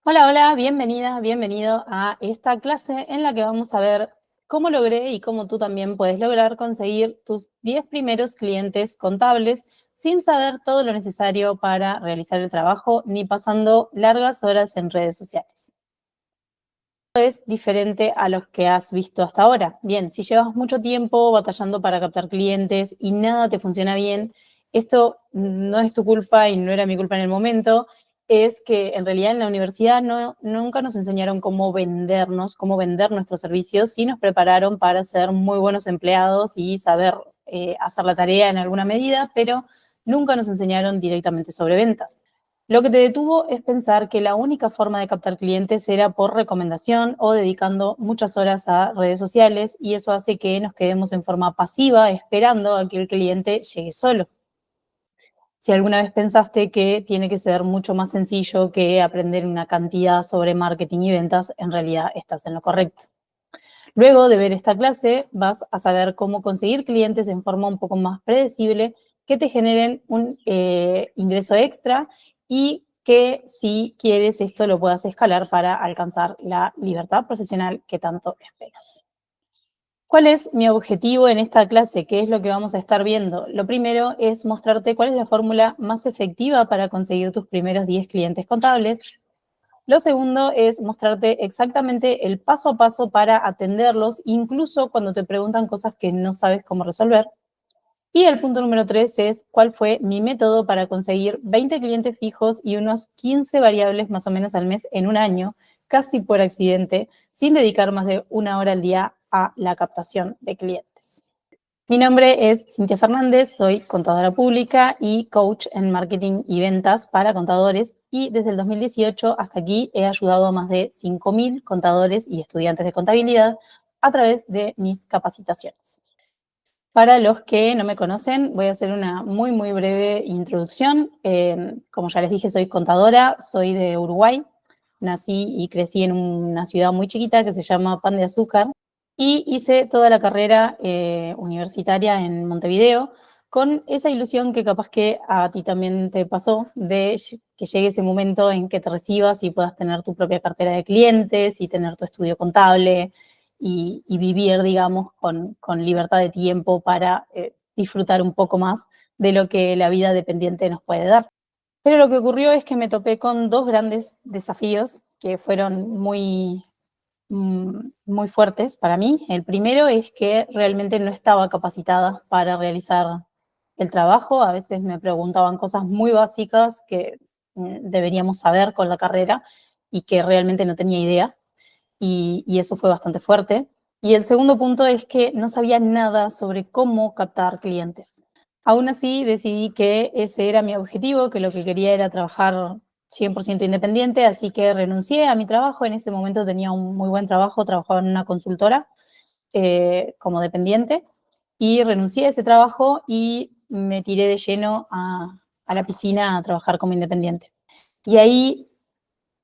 Hola, hola, bienvenida, bienvenido a esta clase en la que vamos a ver cómo logré y cómo tú también puedes lograr conseguir tus 10 primeros clientes contables sin saber todo lo necesario para realizar el trabajo ni pasando largas horas en redes sociales. Es diferente a los que has visto hasta ahora. Bien, si llevas mucho tiempo batallando para captar clientes y nada te funciona bien, esto no es tu culpa y no era mi culpa en el momento, es que en realidad en la universidad nunca nos enseñaron cómo vender nuestros servicios, sí nos prepararon para ser muy buenos empleados y saber hacer la tarea en alguna medida, pero nunca nos enseñaron directamente sobre ventas. Lo que te detuvo es pensar que la única forma de captar clientes era por recomendación o dedicando muchas horas a redes sociales, y eso hace que nos quedemos en forma pasiva esperando a que el cliente llegue solo. Si alguna vez pensaste que tiene que ser mucho más sencillo que aprender una cantidad sobre marketing y ventas, en realidad estás en lo correcto. Luego de ver esta clase, vas a saber cómo conseguir clientes en forma un poco más predecible que te generen un ingreso extra y que si quieres esto lo puedas escalar para alcanzar la libertad profesional que tanto esperas. ¿Cuál es mi objetivo en esta clase? ¿Qué es lo que vamos a estar viendo? Lo primero es mostrarte cuál es la fórmula más efectiva para conseguir tus primeros 10 clientes contables. Lo segundo es mostrarte exactamente el paso a paso para atenderlos, incluso cuando te preguntan cosas que no sabes cómo resolver. Y el punto número 3 es cuál fue mi método para conseguir 20 clientes fijos y unos 15 variables más o menos al mes en un año, casi por accidente, sin dedicar más de una hora al día a la captación de clientes. Mi nombre es Cintia Fernández, soy contadora pública y coach en marketing y ventas para contadores, y desde el 2018 hasta aquí he ayudado a más de 5.000 contadores y estudiantes de contabilidad a través de mis capacitaciones. Para los que no me conocen, voy a hacer una muy, muy breve introducción. Como ya les dije, soy contadora, soy de Uruguay. Nací y crecí en una ciudad muy chiquita que se llama Pan de Azúcar y hice toda la carrera universitaria en Montevideo con esa ilusión que capaz que a ti también te pasó de que llegue ese momento en que te recibas y puedas tener tu propia cartera de clientes y tener tu estudio contable y vivir, digamos, con libertad de tiempo para disfrutar un poco más de lo que la vida dependiente nos puede dar. Pero lo que ocurrió es que me topé con dos grandes desafíos que fueron muy fuertes para mí. El primero es que realmente no estaba capacitada para realizar el trabajo. A veces me preguntaban cosas muy básicas que deberíamos saber con la carrera y que realmente no tenía idea. Y eso fue bastante fuerte. Y el segundo punto es que no sabía nada sobre cómo captar clientes. Aún así, decidí que ese era mi objetivo, que lo que quería era trabajar 100% independiente, así que renuncié a mi trabajo. En ese momento tenía un muy buen trabajo, trabajaba en una consultora como dependiente, y renuncié a ese trabajo y me tiré de lleno a la piscina a trabajar como independiente. Y ahí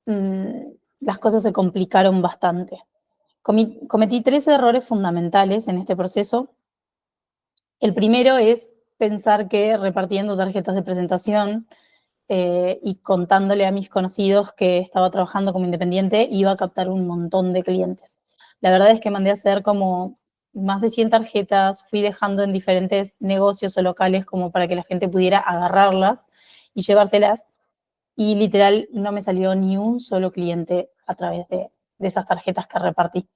mmm, las cosas se complicaron bastante. Cometí 3 errores fundamentales en este proceso. El primero es pensar que repartiendo tarjetas de presentación y contándole a mis conocidos que estaba trabajando como independiente iba a captar un montón de clientes. La verdad es que mandé a hacer como más de 100 tarjetas, fui dejando en diferentes negocios o locales como para que la gente pudiera agarrarlas y llevárselas, y literal no me salió ni un solo cliente a través de esas tarjetas que repartí.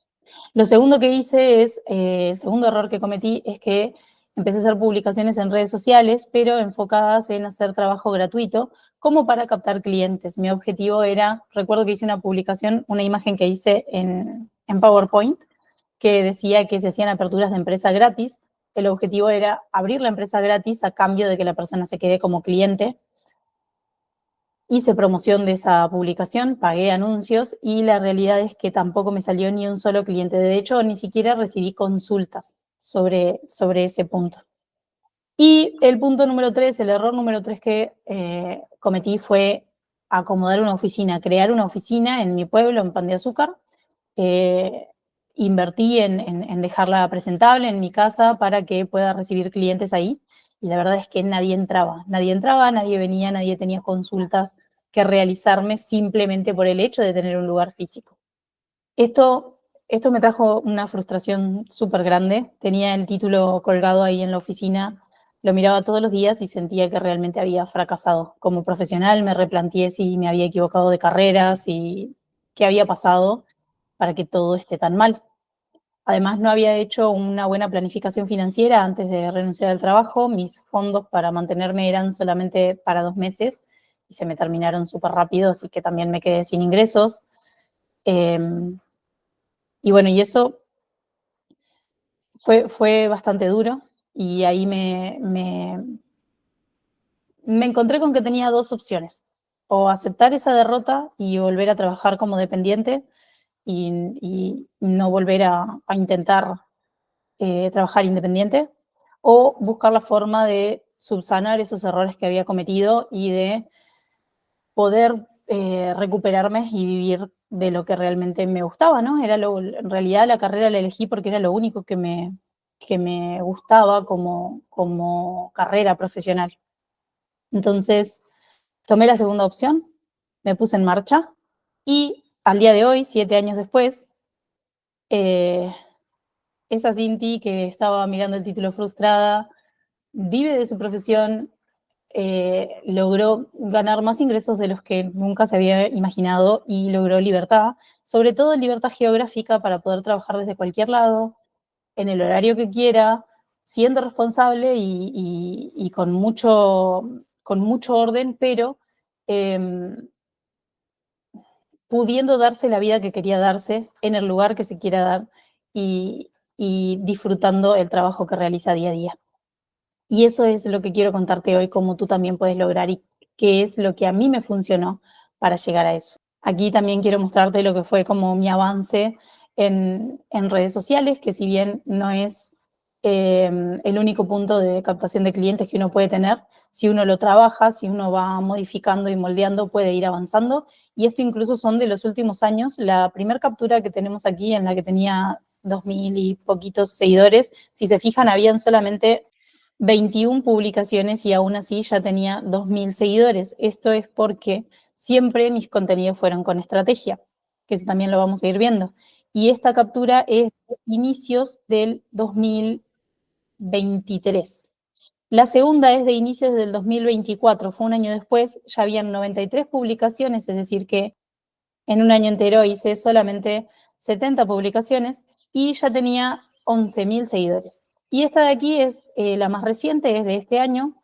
Lo segundo que hice es, el segundo error que cometí es que empecé a hacer publicaciones en redes sociales, pero enfocadas en hacer trabajo gratuito, como para captar clientes. Mi objetivo era, recuerdo que hice una publicación, una imagen que hice en PowerPoint, que decía que se hacían aperturas de empresa gratis. El objetivo era abrir la empresa gratis a cambio de que la persona se quede como cliente. Hice promoción de esa publicación, pagué anuncios y la realidad es que tampoco me salió ni un solo cliente. De hecho, ni siquiera recibí consultas sobre ese punto. Y el punto número 3, el error número 3 que cometí fue acomodar una oficina, crear una oficina en mi pueblo, en Pan de Azúcar. Eh, Invertí en dejarla presentable en mi casa para que pueda recibir clientes ahí. Y la verdad es que nadie entraba, nadie venía, nadie tenía consultas que realizarme simplemente por el hecho de tener un lugar físico. Esto me trajo una frustración súper grande. Tenía el título colgado ahí en la oficina, lo miraba todos los días y sentía que realmente había fracasado. Como profesional me replanteé si me había equivocado de carreras y qué había pasado para que todo esté tan mal. Además, no había hecho una buena planificación financiera antes de renunciar al trabajo. Mis fondos para mantenerme eran solamente para 2 meses y se me terminaron súper rápido, así que también me quedé sin ingresos. Y bueno, y eso fue bastante duro y ahí me encontré con que tenía 2 opciones, o aceptar esa derrota y volver a trabajar como dependiente y no volver a intentar trabajar independiente, o buscar la forma de subsanar esos errores que había cometido y de poder recuperarme y vivir de lo que realmente me gustaba, ¿no? En realidad la carrera la elegí porque era lo único que me gustaba como carrera profesional. Entonces, tomé la segunda opción, me puse en marcha y al día de hoy, 7 años después, esa Cinti que estaba mirando el título frustrada, vive de su profesión, logró ganar más ingresos de los que nunca se había imaginado y logró libertad, sobre todo libertad geográfica para poder trabajar desde cualquier lado, en el horario que quiera, siendo responsable y con mucho orden, pero eh, pudiendo darse la vida que quería darse en el lugar que se quiera dar y disfrutando el trabajo que realiza día a día. Y eso es lo que quiero contarte hoy, cómo tú también puedes lograr y qué es lo que a mí me funcionó para llegar a eso. Aquí también quiero mostrarte lo que fue como mi avance en redes sociales, que si bien no es el único punto de captación de clientes que uno puede tener, si uno lo trabaja, si uno va modificando y moldeando, puede ir avanzando. Y esto incluso son de los últimos años. La primera captura que tenemos aquí, en la que tenía 2.000 y poquitos seguidores, si se fijan, habían solamente 21 publicaciones y aún así ya tenía 2.000 seguidores. Esto es porque siempre mis contenidos fueron con estrategia, que eso también lo vamos a ir viendo. Y esta captura es de inicios del 2023. La segunda es de inicios del 2024, fue un año después, ya habían 93 publicaciones, es decir que en un año entero hice solamente 70 publicaciones y ya tenía 11.000 seguidores. Y esta de aquí es la más reciente, es de este año,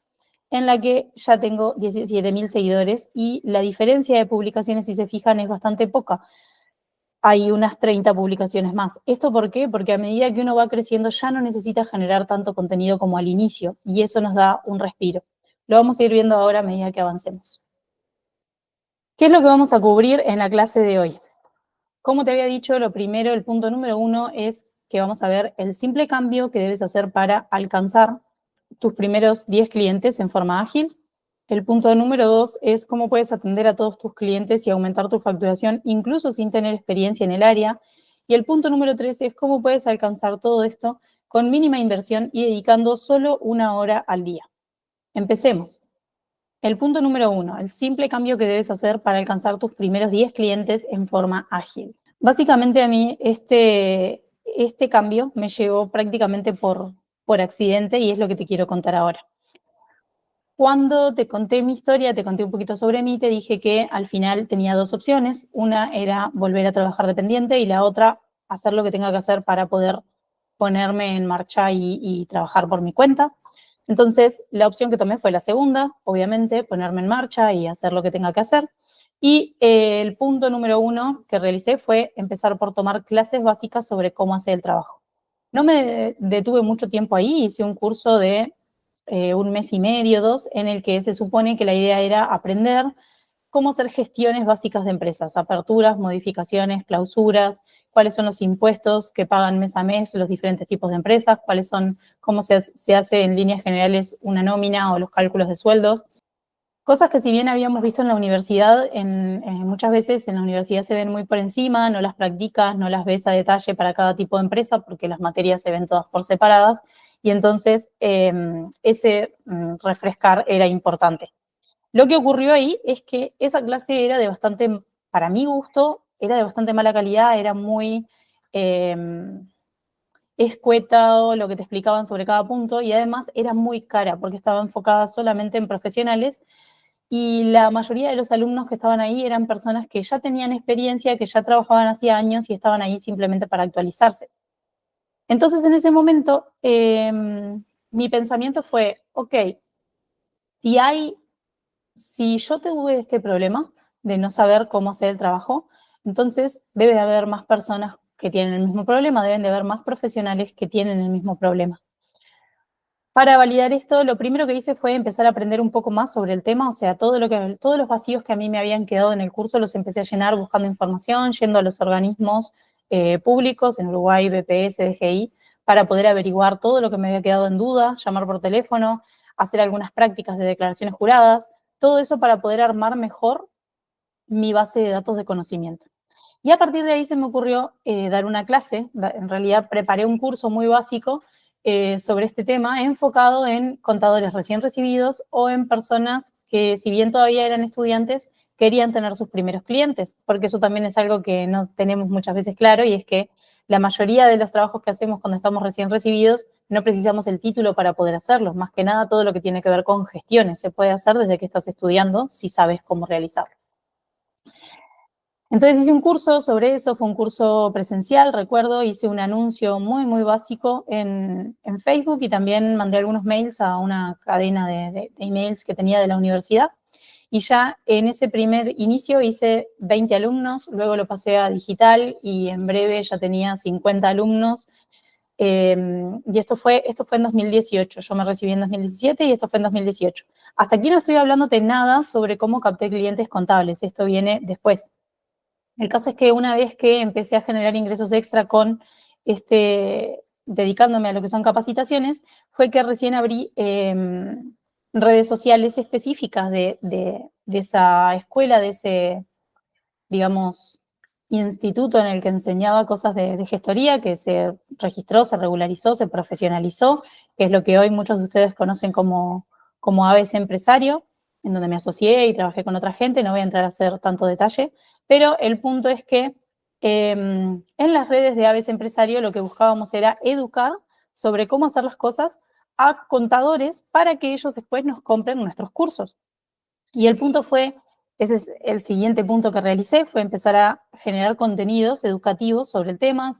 en la que ya tengo 17.000 seguidores y la diferencia de publicaciones, si se fijan, es bastante poca. Hay unas 30 publicaciones más. ¿Esto por qué? Porque a medida que uno va creciendo ya no necesita generar tanto contenido como al inicio y eso nos da un respiro. Lo vamos a ir viendo ahora a medida que avancemos. ¿Qué es lo que vamos a cubrir en la clase de hoy? Como te había dicho, lo primero, el punto número 1 es que vamos a ver el simple cambio que debes hacer para alcanzar tus primeros 10 clientes en forma ágil. El punto número 2 es cómo puedes atender a todos tus clientes y aumentar tu facturación incluso sin tener experiencia en el área. Y el punto número 3 es cómo puedes alcanzar todo esto con mínima inversión y dedicando solo 1 hora al día. Empecemos. El punto número 1, el simple cambio que debes hacer para alcanzar tus primeros 10 clientes en forma ágil. Básicamente a mí este cambio me llegó prácticamente por accidente y es lo que te quiero contar ahora. Cuando te conté mi historia, te conté un poquito sobre mí, te dije que al final tenía 2 opciones. Una era volver a trabajar dependiente y la otra hacer lo que tenga que hacer para poder ponerme en marcha y trabajar por mi cuenta. Entonces, la opción que tomé fue la segunda, obviamente, ponerme en marcha y hacer lo que tenga que hacer. Y el punto número 1 que realicé fue empezar por tomar clases básicas sobre cómo hacer el trabajo. No me detuve mucho tiempo ahí, hice un curso de 1 mes y medio, 2, en el que se supone que la idea era aprender cómo hacer gestiones básicas de empresas, aperturas, modificaciones, clausuras, cuáles son los impuestos que pagan mes a mes los diferentes tipos de empresas, cómo se hace en líneas generales una nómina o los cálculos de sueldos. Cosas que si bien habíamos visto en la universidad, muchas veces en la universidad se ven muy por encima, no las practicas, no las ves a detalle para cada tipo de empresa porque las materias se ven todas por separadas y entonces ese refrescar era importante. Lo que ocurrió ahí es que esa clase era de bastante, para mi gusto, era de bastante mala calidad, era muy escueta lo que te explicaban sobre cada punto y además era muy cara porque estaba enfocada solamente en profesionales y la mayoría de los alumnos que estaban ahí eran personas que ya tenían experiencia, que ya trabajaban hacía años y estaban ahí simplemente para actualizarse. Entonces, en ese momento, mi pensamiento fue, ok, si yo tuve este problema de no saber cómo hacer el trabajo, entonces debe de haber más personas que tienen el mismo problema, deben de haber más profesionales que tienen el mismo problema. Para validar esto, lo primero que hice fue empezar a aprender un poco más sobre el tema, o sea, todos los vacíos que a mí me habían quedado en el curso los empecé a llenar buscando información, yendo a los organismos públicos, en Uruguay, BPS, DGI, para poder averiguar todo lo que me había quedado en duda, llamar por teléfono, hacer algunas prácticas de declaraciones juradas, todo eso para poder armar mejor mi base de datos de conocimiento. Y a partir de ahí se me ocurrió dar una clase, en realidad preparé un curso muy básico sobre este tema, enfocado en contadores recién recibidos o en personas que, si bien todavía eran estudiantes, querían tener sus primeros clientes, porque eso también es algo que no tenemos muchas veces claro, y es que la mayoría de los trabajos que hacemos cuando estamos recién recibidos no precisamos el título para poder hacerlos, más que nada todo lo que tiene que ver con gestiones se puede hacer desde que estás estudiando si sabes cómo realizarlo. Entonces hice un curso sobre eso, fue un curso presencial, recuerdo, hice un anuncio muy, muy básico en Facebook y también mandé algunos mails a una cadena de emails que tenía de la universidad. Y ya en ese primer inicio hice 20 alumnos, luego lo pasé a digital y en breve ya tenía 50 alumnos. Y esto fue en 2018, yo me recibí en 2017 y esto fue en 2018. Hasta aquí no estoy hablándote nada sobre cómo capté clientes contables, esto viene después. El caso es que una vez que empecé a generar ingresos extra con dedicándome a lo que son capacitaciones, fue que recién abrí redes sociales específicas de esa escuela, de ese, digamos, instituto en el que enseñaba cosas de gestoría, que se registró, se regularizó, se profesionalizó, que es lo que hoy muchos de ustedes conocen como ABS Empresario, en donde me asocié y trabajé con otra gente, no voy a entrar a hacer tanto detalle, pero el punto es que en las redes de ABS Empresario lo que buscábamos era educar sobre cómo hacer las cosas a contadores para que ellos después nos compren nuestros cursos. Y el punto fue, ese es el siguiente punto que realicé, fue empezar a generar contenidos educativos sobre el tema,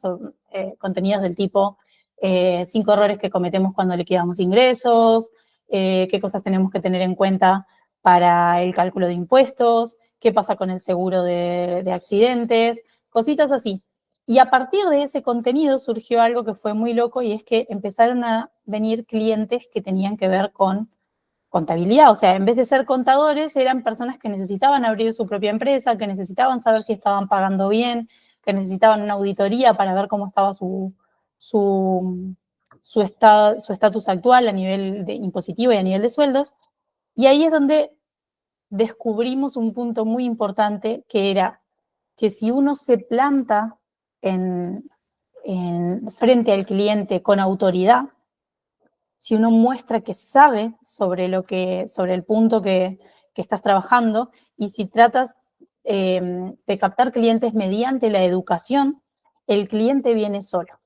contenidos del tipo 5 errores que cometemos cuando liquidamos ingresos, qué cosas tenemos que tener en cuenta para el cálculo de impuestos, qué pasa con el seguro de accidentes, cositas así. Y a partir de ese contenido surgió algo que fue muy loco y es que empezaron a venir clientes que tenían que ver con contabilidad, o sea, en vez de ser contadores, eran personas que necesitaban abrir su propia empresa, que necesitaban saber si estaban pagando bien, que necesitaban una auditoría para ver cómo estaba su estatus actual a nivel de impositivo y a nivel de sueldos. Y ahí es donde descubrimos un punto muy importante, que era que si uno se planta frente al cliente con autoridad, si uno muestra que sabe sobre el punto que estás trabajando y si tratas de captar clientes mediante la educación, el cliente viene solo.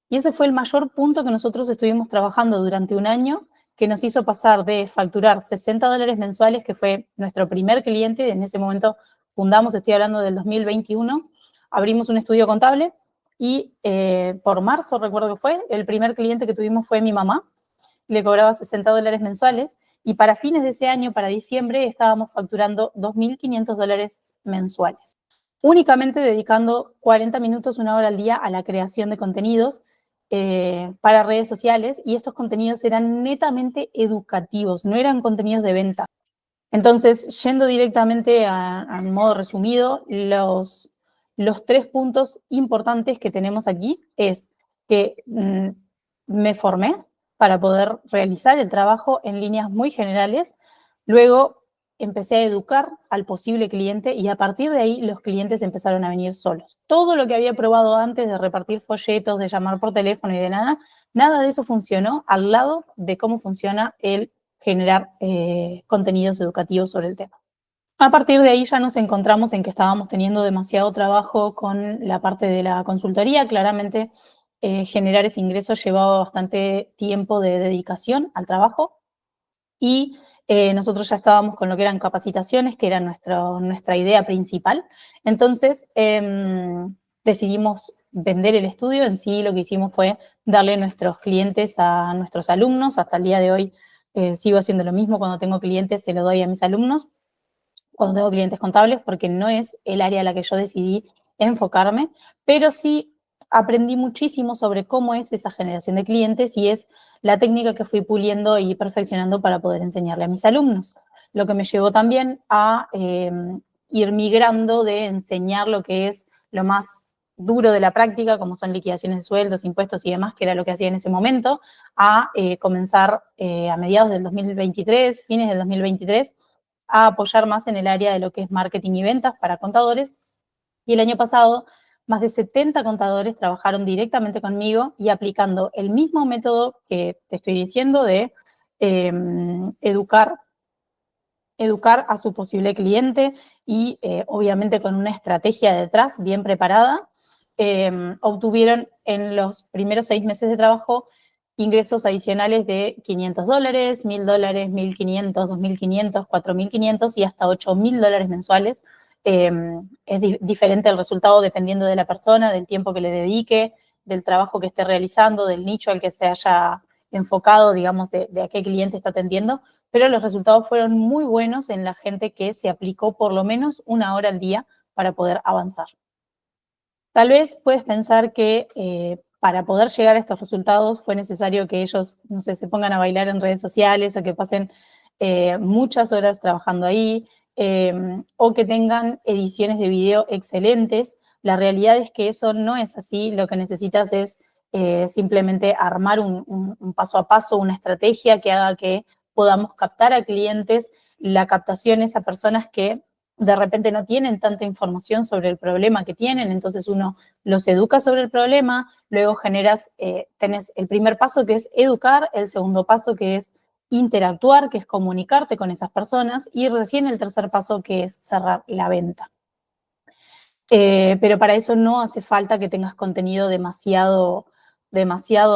Y ese fue el mayor punto que nosotros estuvimos trabajando durante un año, que nos hizo pasar de facturar $60 mensuales, que fue nuestro primer cliente. En ese momento fundamos, estoy hablando del 2021, abrimos un estudio contable y por marzo, recuerdo que fue, el primer cliente que tuvimos fue mi mamá, le cobraba $60 mensuales, y para fines de ese año, para diciembre, estábamos facturando $2.500 mensuales, únicamente dedicando 40 minutos, una hora al día a la creación de contenidos para redes sociales, y estos contenidos eran netamente educativos, no eran contenidos de venta. Entonces, yendo directamente a modo resumido, los 3 puntos importantes que tenemos aquí es que me formé para poder realizar el trabajo en líneas muy generales, luego empecé a educar al posible cliente y a partir de ahí los clientes empezaron a venir solos. Todo lo que había probado antes de repartir folletos, de llamar por teléfono y de nada de eso funcionó al lado de cómo funciona el generar contenidos educativos sobre el tema. A partir de ahí ya nos encontramos en que estábamos teniendo demasiado trabajo con la parte de la consultoría. Claramente generar ese ingreso llevaba bastante tiempo de dedicación al trabajo y nosotros ya estábamos con lo que eran capacitaciones, que era nuestra idea principal. Entonces decidimos vender el estudio. En sí lo que hicimos fue darle nuestros clientes a nuestros alumnos. Hasta el día de hoy sigo haciendo lo mismo. Cuando tengo clientes se lo doy a mis alumnos. Cuando tengo clientes contables, porque no es el área a la que yo decidí enfocarme, pero sí aprendí muchísimo sobre cómo es esa generación de clientes y es la técnica que fui puliendo y perfeccionando para poder enseñarle a mis alumnos. Lo que me llevó también a ir migrando de enseñar lo que es lo más duro de la práctica, como son liquidaciones de sueldos, impuestos y demás, que era lo que hacía en ese momento, a comenzar a mediados del 2023, fines del 2023, a apoyar más en el área de lo que es marketing y ventas para contadores. Y el año pasado, más de 70 contadores trabajaron directamente conmigo y aplicando el mismo método que te estoy diciendo de educar a su posible cliente y obviamente con una estrategia detrás bien preparada, obtuvieron en los primeros 6 meses de trabajo ingresos adicionales de $500, $1.000, $1.500, $2.500, $4.500 y hasta $8.000 mensuales. Es diferente el resultado dependiendo de la persona, del tiempo que le dedique, del trabajo que esté realizando, del nicho al que se haya enfocado, digamos, de a qué cliente está atendiendo, pero los resultados fueron muy buenos en la gente que se aplicó por lo menos 1 hora al día para poder avanzar. Tal vez puedes pensar que para poder llegar a estos resultados fue necesario que ellos, no sé, se pongan a bailar en redes sociales o que pasen muchas horas trabajando ahí o que tengan ediciones de video excelentes. La realidad es que eso no es así. Lo que necesitas es simplemente armar un paso a paso, una estrategia que haga que podamos captar a clientes. La captación es a personas que de repente no tienen tanta información sobre el problema que tienen, entonces uno los educa sobre el problema, luego tenés el primer paso que es educar, el segundo paso que es interactuar, que es comunicarte con esas personas, y recién el tercer paso que es cerrar la venta. Pero para eso no hace falta que tengas contenido demasiado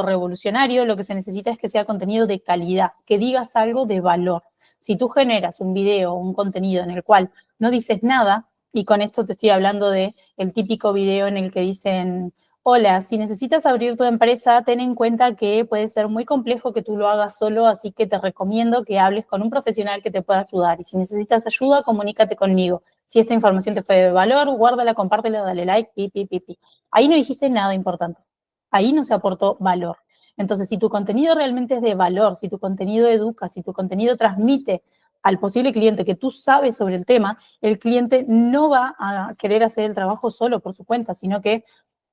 revolucionario. Lo que se necesita es que sea contenido de calidad, que digas algo de valor. Si tú generas un video o un contenido en el cual no dices nada, y con esto te estoy hablando de el típico video en el que dicen: hola, si necesitas abrir tu empresa, ten en cuenta que puede ser muy complejo que tú lo hagas solo, así que te recomiendo que hables con un profesional que te pueda ayudar. Y si necesitas ayuda, comunícate conmigo. Si esta información te fue de valor, guárdala, compártela, dale like, pi. Ahí no dijiste nada importante. Ahí no se aportó valor. Entonces, si tu contenido realmente es de valor, si tu contenido educa, si tu contenido transmite al posible cliente que tú sabes sobre el tema, el cliente no va a querer hacer el trabajo solo por su cuenta, sino que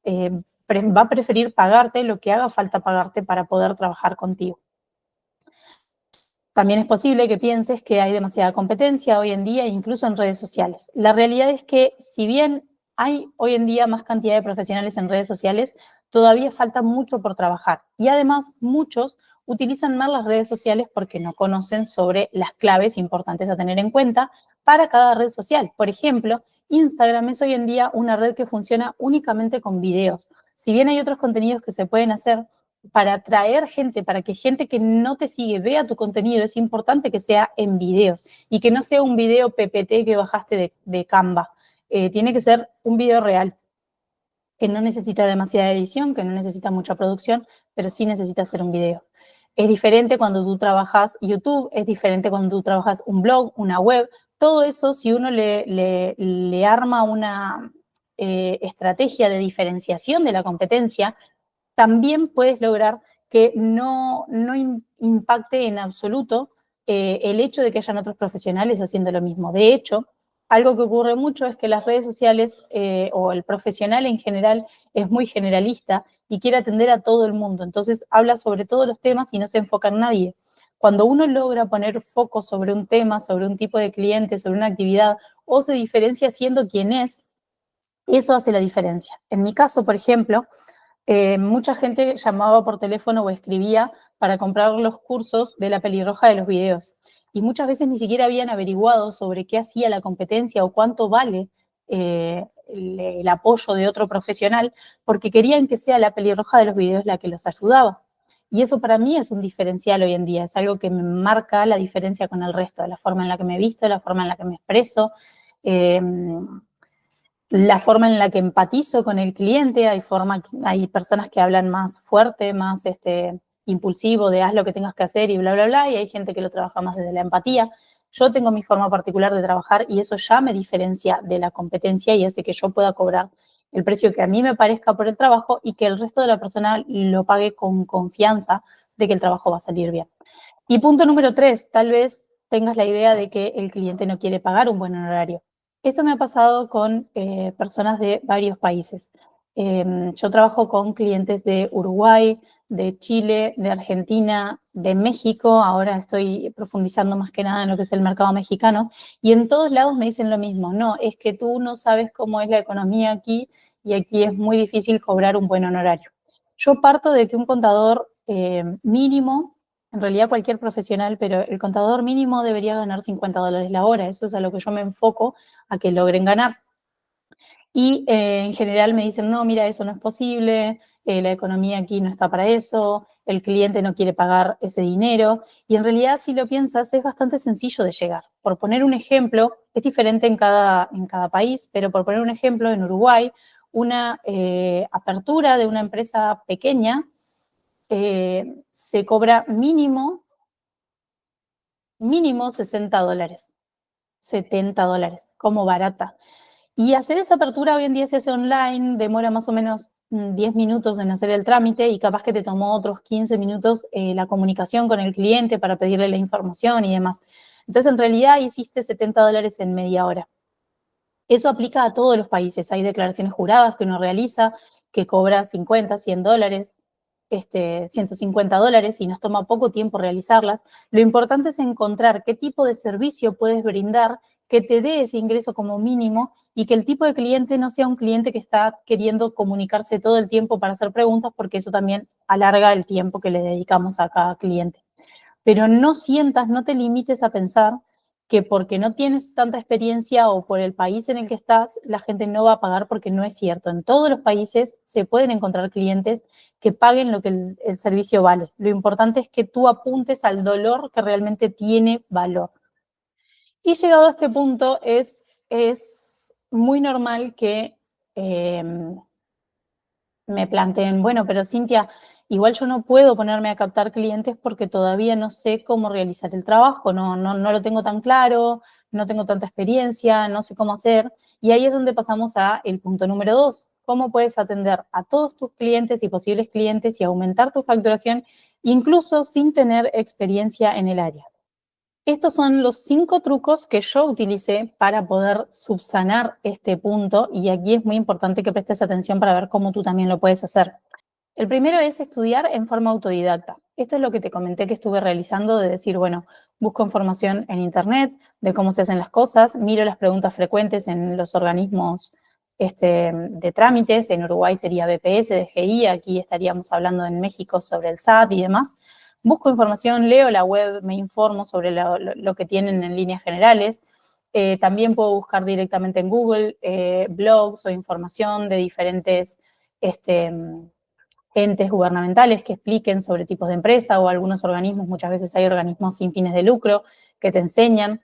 va a preferir pagarte lo que haga falta pagarte para poder trabajar contigo. También es posible que pienses que hay demasiada competencia hoy en día, incluso en redes sociales. La realidad es que si bien hay hoy en día más cantidad de profesionales en redes sociales, todavía falta mucho por trabajar. Y además, muchos utilizan mal las redes sociales porque no conocen sobre las claves importantes a tener en cuenta para cada red social. Por ejemplo, Instagram es hoy en día una red que funciona únicamente con videos. Si bien hay otros contenidos que se pueden hacer para atraer gente, para que gente que no te sigue vea tu contenido, es importante que sea en videos y que no sea un video PPT que bajaste de Canva. Tiene que ser un video real, que no necesita demasiada edición, que no necesita mucha producción, pero sí necesita ser un video. Es diferente cuando tú trabajas YouTube, es diferente cuando tú trabajas un blog, una web. Todo eso, si uno le arma una estrategia de diferenciación de la competencia, también puedes lograr que no impacte en absoluto el hecho de que hayan otros profesionales haciendo lo mismo. De hecho, algo que ocurre mucho es que las redes sociales o el profesional en general es muy generalista y quiere atender a todo el mundo. Entonces habla sobre todos los temas y no se enfoca en nadie. Cuando uno logra poner foco sobre un tema, sobre un tipo de cliente, sobre una actividad, o se diferencia siendo quien es, eso hace la diferencia. En mi caso, por ejemplo, Mucha gente llamaba por teléfono o escribía para comprar los cursos de la pelirroja de los videos. Y muchas veces ni siquiera habían averiguado sobre qué hacía la competencia o cuánto vale el apoyo de otro profesional, porque querían que sea la pelirroja de los videos la que los ayudaba. Y eso para mí es un diferencial hoy en día, es algo que me marca la diferencia con el resto, de la forma en la que me visto, la forma en la que me expreso, la forma en la que empatizo con el cliente. Hay personas que hablan más fuerte, más impulsivo, de haz lo que tengas que hacer y bla, bla, bla, y hay gente que lo trabaja más desde la empatía. Yo tengo mi forma particular de trabajar y eso ya me diferencia de la competencia y hace que yo pueda cobrar el precio que a mí me parezca por el trabajo y que el resto de la persona lo pague con confianza de que el trabajo va a salir bien. Y punto número 3, tal vez tengas la idea de que el cliente no quiere pagar un buen honorario. Esto me ha pasado con personas de varios países. Yo trabajo con clientes de Uruguay, de Chile, de Argentina, de México. Ahora estoy profundizando más que nada en lo que es el mercado mexicano. Y en todos lados me dicen lo mismo. No, es que tú no sabes cómo es la economía aquí y aquí es muy difícil cobrar un buen honorario. Yo parto de que un contador mínimo, en realidad cualquier profesional, pero el contador mínimo debería ganar $50 la hora. Eso es a lo que yo me enfoco a que logren ganar. Y en general me dicen, no, mira, eso no es posible, la economía aquí no está para eso, el cliente no quiere pagar ese dinero. Y en realidad, si lo piensas, es bastante sencillo de llegar. Por poner un ejemplo, es diferente en cada país, pero por poner un ejemplo, en Uruguay, una apertura de una empresa pequeña se cobra mínimo $60, $70, como barata. Y hacer esa apertura hoy en día se hace online, demora más o menos 10 minutos en hacer el trámite y capaz que te tomó otros 15 minutos la comunicación con el cliente para pedirle la información y demás. Entonces, en realidad, hiciste $70 en media hora. Eso aplica a todos los países. Hay declaraciones juradas que uno realiza, que cobra 50, $100, $150 y nos toma poco tiempo realizarlas. Lo importante es encontrar qué tipo de servicio puedes brindar que te dé ese ingreso como mínimo y que el tipo de cliente no sea un cliente que está queriendo comunicarse todo el tiempo para hacer preguntas, porque eso también alarga el tiempo que le dedicamos a cada cliente. Pero no te limites a pensar que porque no tienes tanta experiencia o por el país en el que estás, la gente no va a pagar, porque no es cierto. En todos los países se pueden encontrar clientes que paguen lo que el servicio vale. Lo importante es que tú apuntes al dolor que realmente tiene valor. Y llegado a este punto, es muy normal que me planteen, bueno, pero Cintia, igual yo no puedo ponerme a captar clientes porque todavía no sé cómo realizar el trabajo, no lo tengo tan claro, no tengo tanta experiencia, no sé cómo hacer. Y ahí es donde pasamos a el punto número 2. ¿Cómo puedes atender a todos tus clientes y posibles clientes y aumentar tu facturación, incluso sin tener experiencia en el área? Estos son los 5 trucos que yo utilicé para poder subsanar este punto, y aquí es muy importante que prestes atención para ver cómo tú también lo puedes hacer. El primero es estudiar en forma autodidacta. Esto es lo que te comenté que estuve realizando, de decir, bueno, busco información en internet de cómo se hacen las cosas, miro las preguntas frecuentes en los organismos de trámites. En Uruguay sería BPS, DGI, aquí estaríamos hablando en México sobre el SAT y demás. Busco información, leo la web, me informo sobre lo que tienen en líneas generales. También puedo buscar directamente en Google blogs o información de diferentes entes gubernamentales que expliquen sobre tipos de empresa, o algunos organismos. Muchas veces hay organismos sin fines de lucro que te enseñan.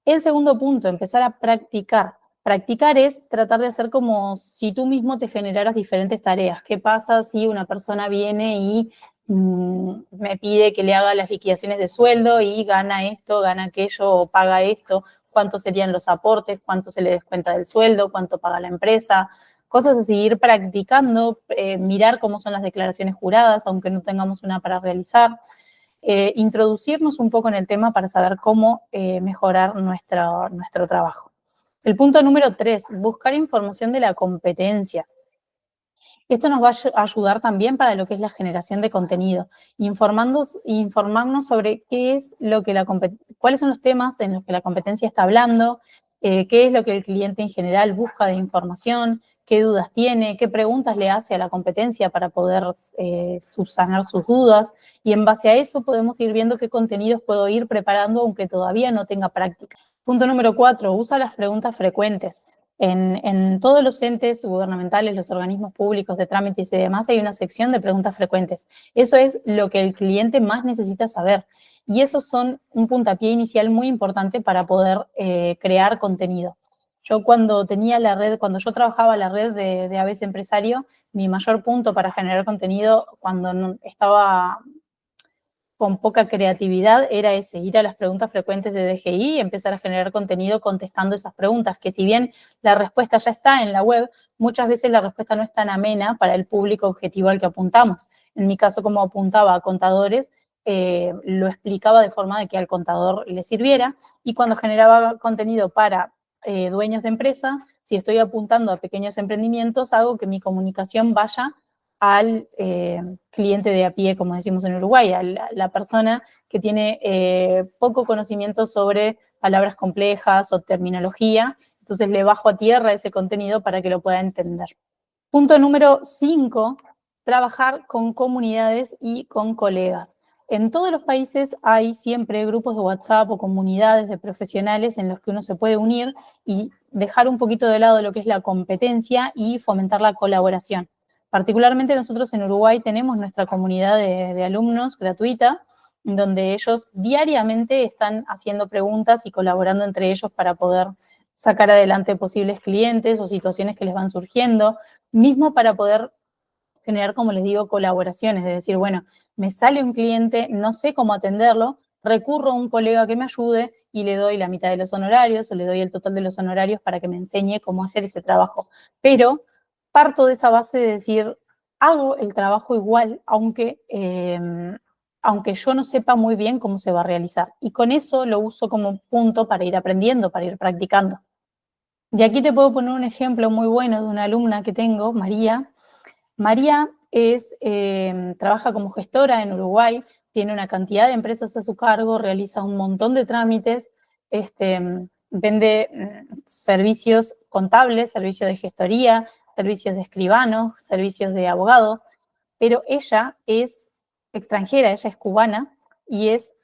El segundo punto, empezar a practicar. Practicar es tratar de hacer como si tú mismo te generaras diferentes tareas. ¿Qué pasa si una persona viene y me pide que le haga las liquidaciones de sueldo y gana esto, gana aquello o paga esto? ¿Cuántos serían los aportes? ¿Cuánto se le descuenta del sueldo? ¿Cuánto paga la empresa? Cosas así, ir practicando, mirar cómo son las declaraciones juradas, aunque no tengamos una para realizar. Introducirnos un poco en el tema para saber cómo mejorar nuestro trabajo. El punto número 3, buscar información de la competencia. Esto nos va a ayudar también para lo que es la generación de contenido, informarnos sobre qué es lo que cuáles son los temas en los que la competencia está hablando, qué es lo que el cliente en general busca de información, qué dudas tiene, qué preguntas le hace a la competencia para poder subsanar sus dudas, y en base a eso podemos ir viendo qué contenidos puedo ir preparando aunque todavía no tenga práctica. Punto número 4, usa las preguntas frecuentes. En todos los entes gubernamentales, los organismos públicos de trámites y demás, hay una sección de preguntas frecuentes. Eso es lo que el cliente más necesita saber. Y esos son un puntapié inicial muy importante para poder crear contenido. Yo cuando yo trabajaba la red de ABC Empresario, mi mayor punto para generar contenido cuando estaba con poca creatividad era ese, ir a las preguntas frecuentes de DGI y empezar a generar contenido contestando esas preguntas, que si bien la respuesta ya está en la web, muchas veces la respuesta no es tan amena para el público objetivo al que apuntamos. En mi caso, como apuntaba a contadores, lo explicaba de forma de que al contador le sirviera, y cuando generaba contenido para dueños de empresa, si estoy apuntando a pequeños emprendimientos, hago que mi comunicación vaya al cliente de a pie, como decimos en Uruguay, a la persona que tiene poco conocimiento sobre palabras complejas o terminología. Entonces le bajo a tierra ese contenido para que lo pueda entender. Punto número 5, trabajar con comunidades y con colegas. En todos los países hay siempre grupos de WhatsApp o comunidades de profesionales en los que uno se puede unir y dejar un poquito de lado lo que es la competencia y fomentar la colaboración. Particularmente nosotros en Uruguay tenemos nuestra comunidad de alumnos gratuita, donde ellos diariamente están haciendo preguntas y colaborando entre ellos para poder sacar adelante posibles clientes o situaciones que les van surgiendo, mismo para poder generar, como les digo, colaboraciones, de decir, bueno, me sale un cliente, no sé cómo atenderlo, recurro a un colega que me ayude y le doy la mitad de los honorarios o le doy el total de los honorarios para que me enseñe cómo hacer ese trabajo. Pero parto de esa base de decir, hago el trabajo igual, aunque yo no sepa muy bien cómo se va a realizar. Y con eso lo uso como punto para ir aprendiendo, para ir practicando. Y aquí te puedo poner un ejemplo muy bueno de una alumna que tengo, María. María trabaja como gestora en Uruguay, tiene una cantidad de empresas a su cargo, realiza un montón de trámites, vende servicios contables, servicios de gestoría, servicios de escribano, servicios de abogado, pero ella es extranjera, ella es cubana y es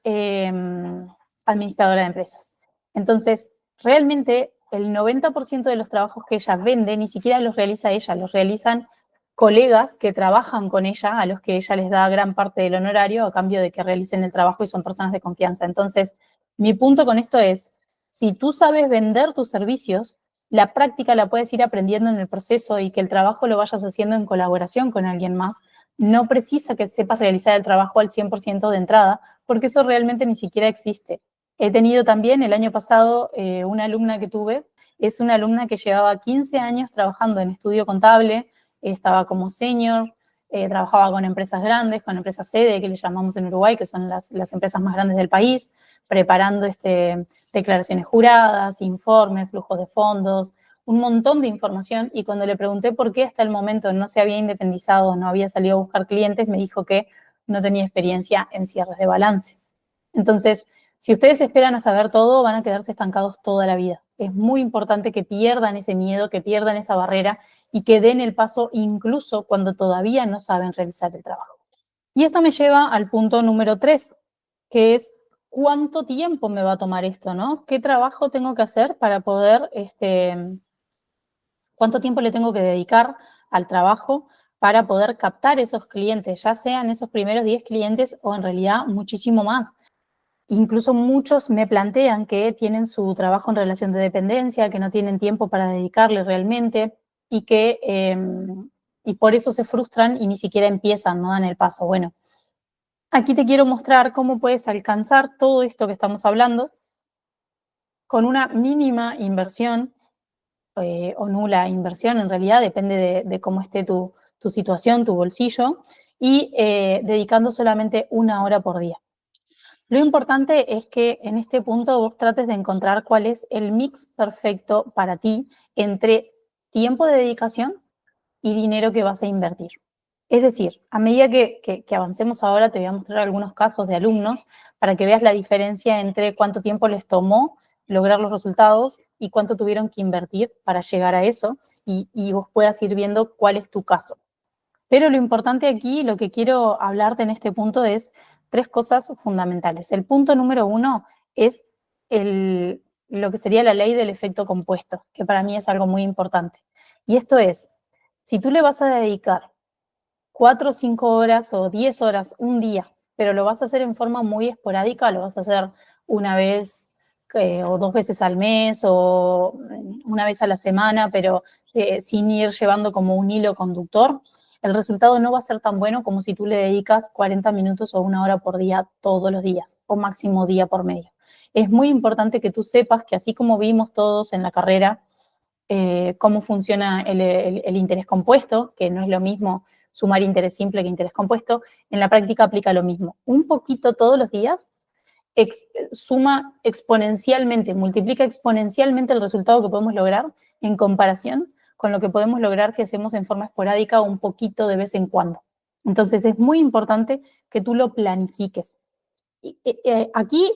administradora de empresas. Entonces, realmente el 90% de los trabajos que ella vende ni siquiera los realiza ella, los realizan colegas que trabajan con ella, a los que ella les da gran parte del honorario a cambio de que realicen el trabajo y son personas de confianza. Entonces, mi punto con esto es, si tú sabes vender tus servicios, la práctica la puedes ir aprendiendo en el proceso y que el trabajo lo vayas haciendo en colaboración con alguien más. No precisa que sepas realizar el trabajo al 100% de entrada, porque eso realmente ni siquiera existe. He tenido también el año pasado una alumna que tuve, es una alumna que llevaba 15 años trabajando en estudio contable, estaba como senior, trabajaba con empresas grandes, con empresas sede, que le llamamos en Uruguay, que son las empresas más grandes del país, preparando declaraciones juradas, informes, flujos de fondos, un montón de información, y cuando le pregunté por qué hasta el momento no se había independizado, no había salido a buscar clientes, me dijo que no tenía experiencia en cierres de balance. Entonces, si ustedes esperan a saber todo, van a quedarse estancados toda la vida. Es muy importante que pierdan ese miedo, que pierdan esa barrera y que den el paso incluso cuando todavía no saben realizar el trabajo. Y esto me lleva al punto número 3, que es ¿cuánto tiempo me va a tomar esto, no? ¿Qué trabajo tengo que hacer para poder, cuánto tiempo le tengo que dedicar al trabajo para poder captar esos clientes, ya sean esos primeros 10 clientes o en realidad muchísimo más? Incluso muchos me plantean que tienen su trabajo en relación de dependencia, que no tienen tiempo para dedicarle realmente y que y por eso se frustran y ni siquiera empiezan, no dan el paso. Bueno, aquí te quiero mostrar cómo puedes alcanzar todo esto que estamos hablando con una mínima inversión o nula inversión, en realidad depende de cómo esté tu situación, tu bolsillo, y dedicando solamente 1 hora por día. Lo importante es que en este punto vos trates de encontrar cuál es el mix perfecto para ti entre tiempo de dedicación y dinero que vas a invertir. Es decir, a medida que avancemos ahora, te voy a mostrar algunos casos de alumnos para que veas la diferencia entre cuánto tiempo les tomó lograr los resultados y cuánto tuvieron que invertir para llegar a eso y vos puedas ir viendo cuál es tu caso. Pero lo importante aquí, lo que quiero hablarte en este punto es 3 cosas fundamentales. El punto número 1 es lo que sería la ley del efecto compuesto, que para mí es algo muy importante. Y esto es, si tú le vas a dedicar 4 o 5 horas o 10 horas un día, pero lo vas a hacer en forma muy esporádica, lo vas a hacer una vez o 2 veces al mes o una vez a la semana, pero sin ir llevando como un hilo conductor, el resultado no va a ser tan bueno como si tú le dedicas 40 minutos o 1 hora por día todos los días, o máximo día por medio. Es muy importante que tú sepas que así como vimos todos en la carrera, cómo funciona el interés compuesto, que no es lo mismo sumar interés simple que interés compuesto, en la práctica aplica lo mismo. Un poquito todos los días suma exponencialmente, multiplica exponencialmente el resultado que podemos lograr en comparación con lo que podemos lograr si hacemos en forma esporádica un poquito de vez en cuando. Entonces es muy importante que tú lo planifiques. Aquí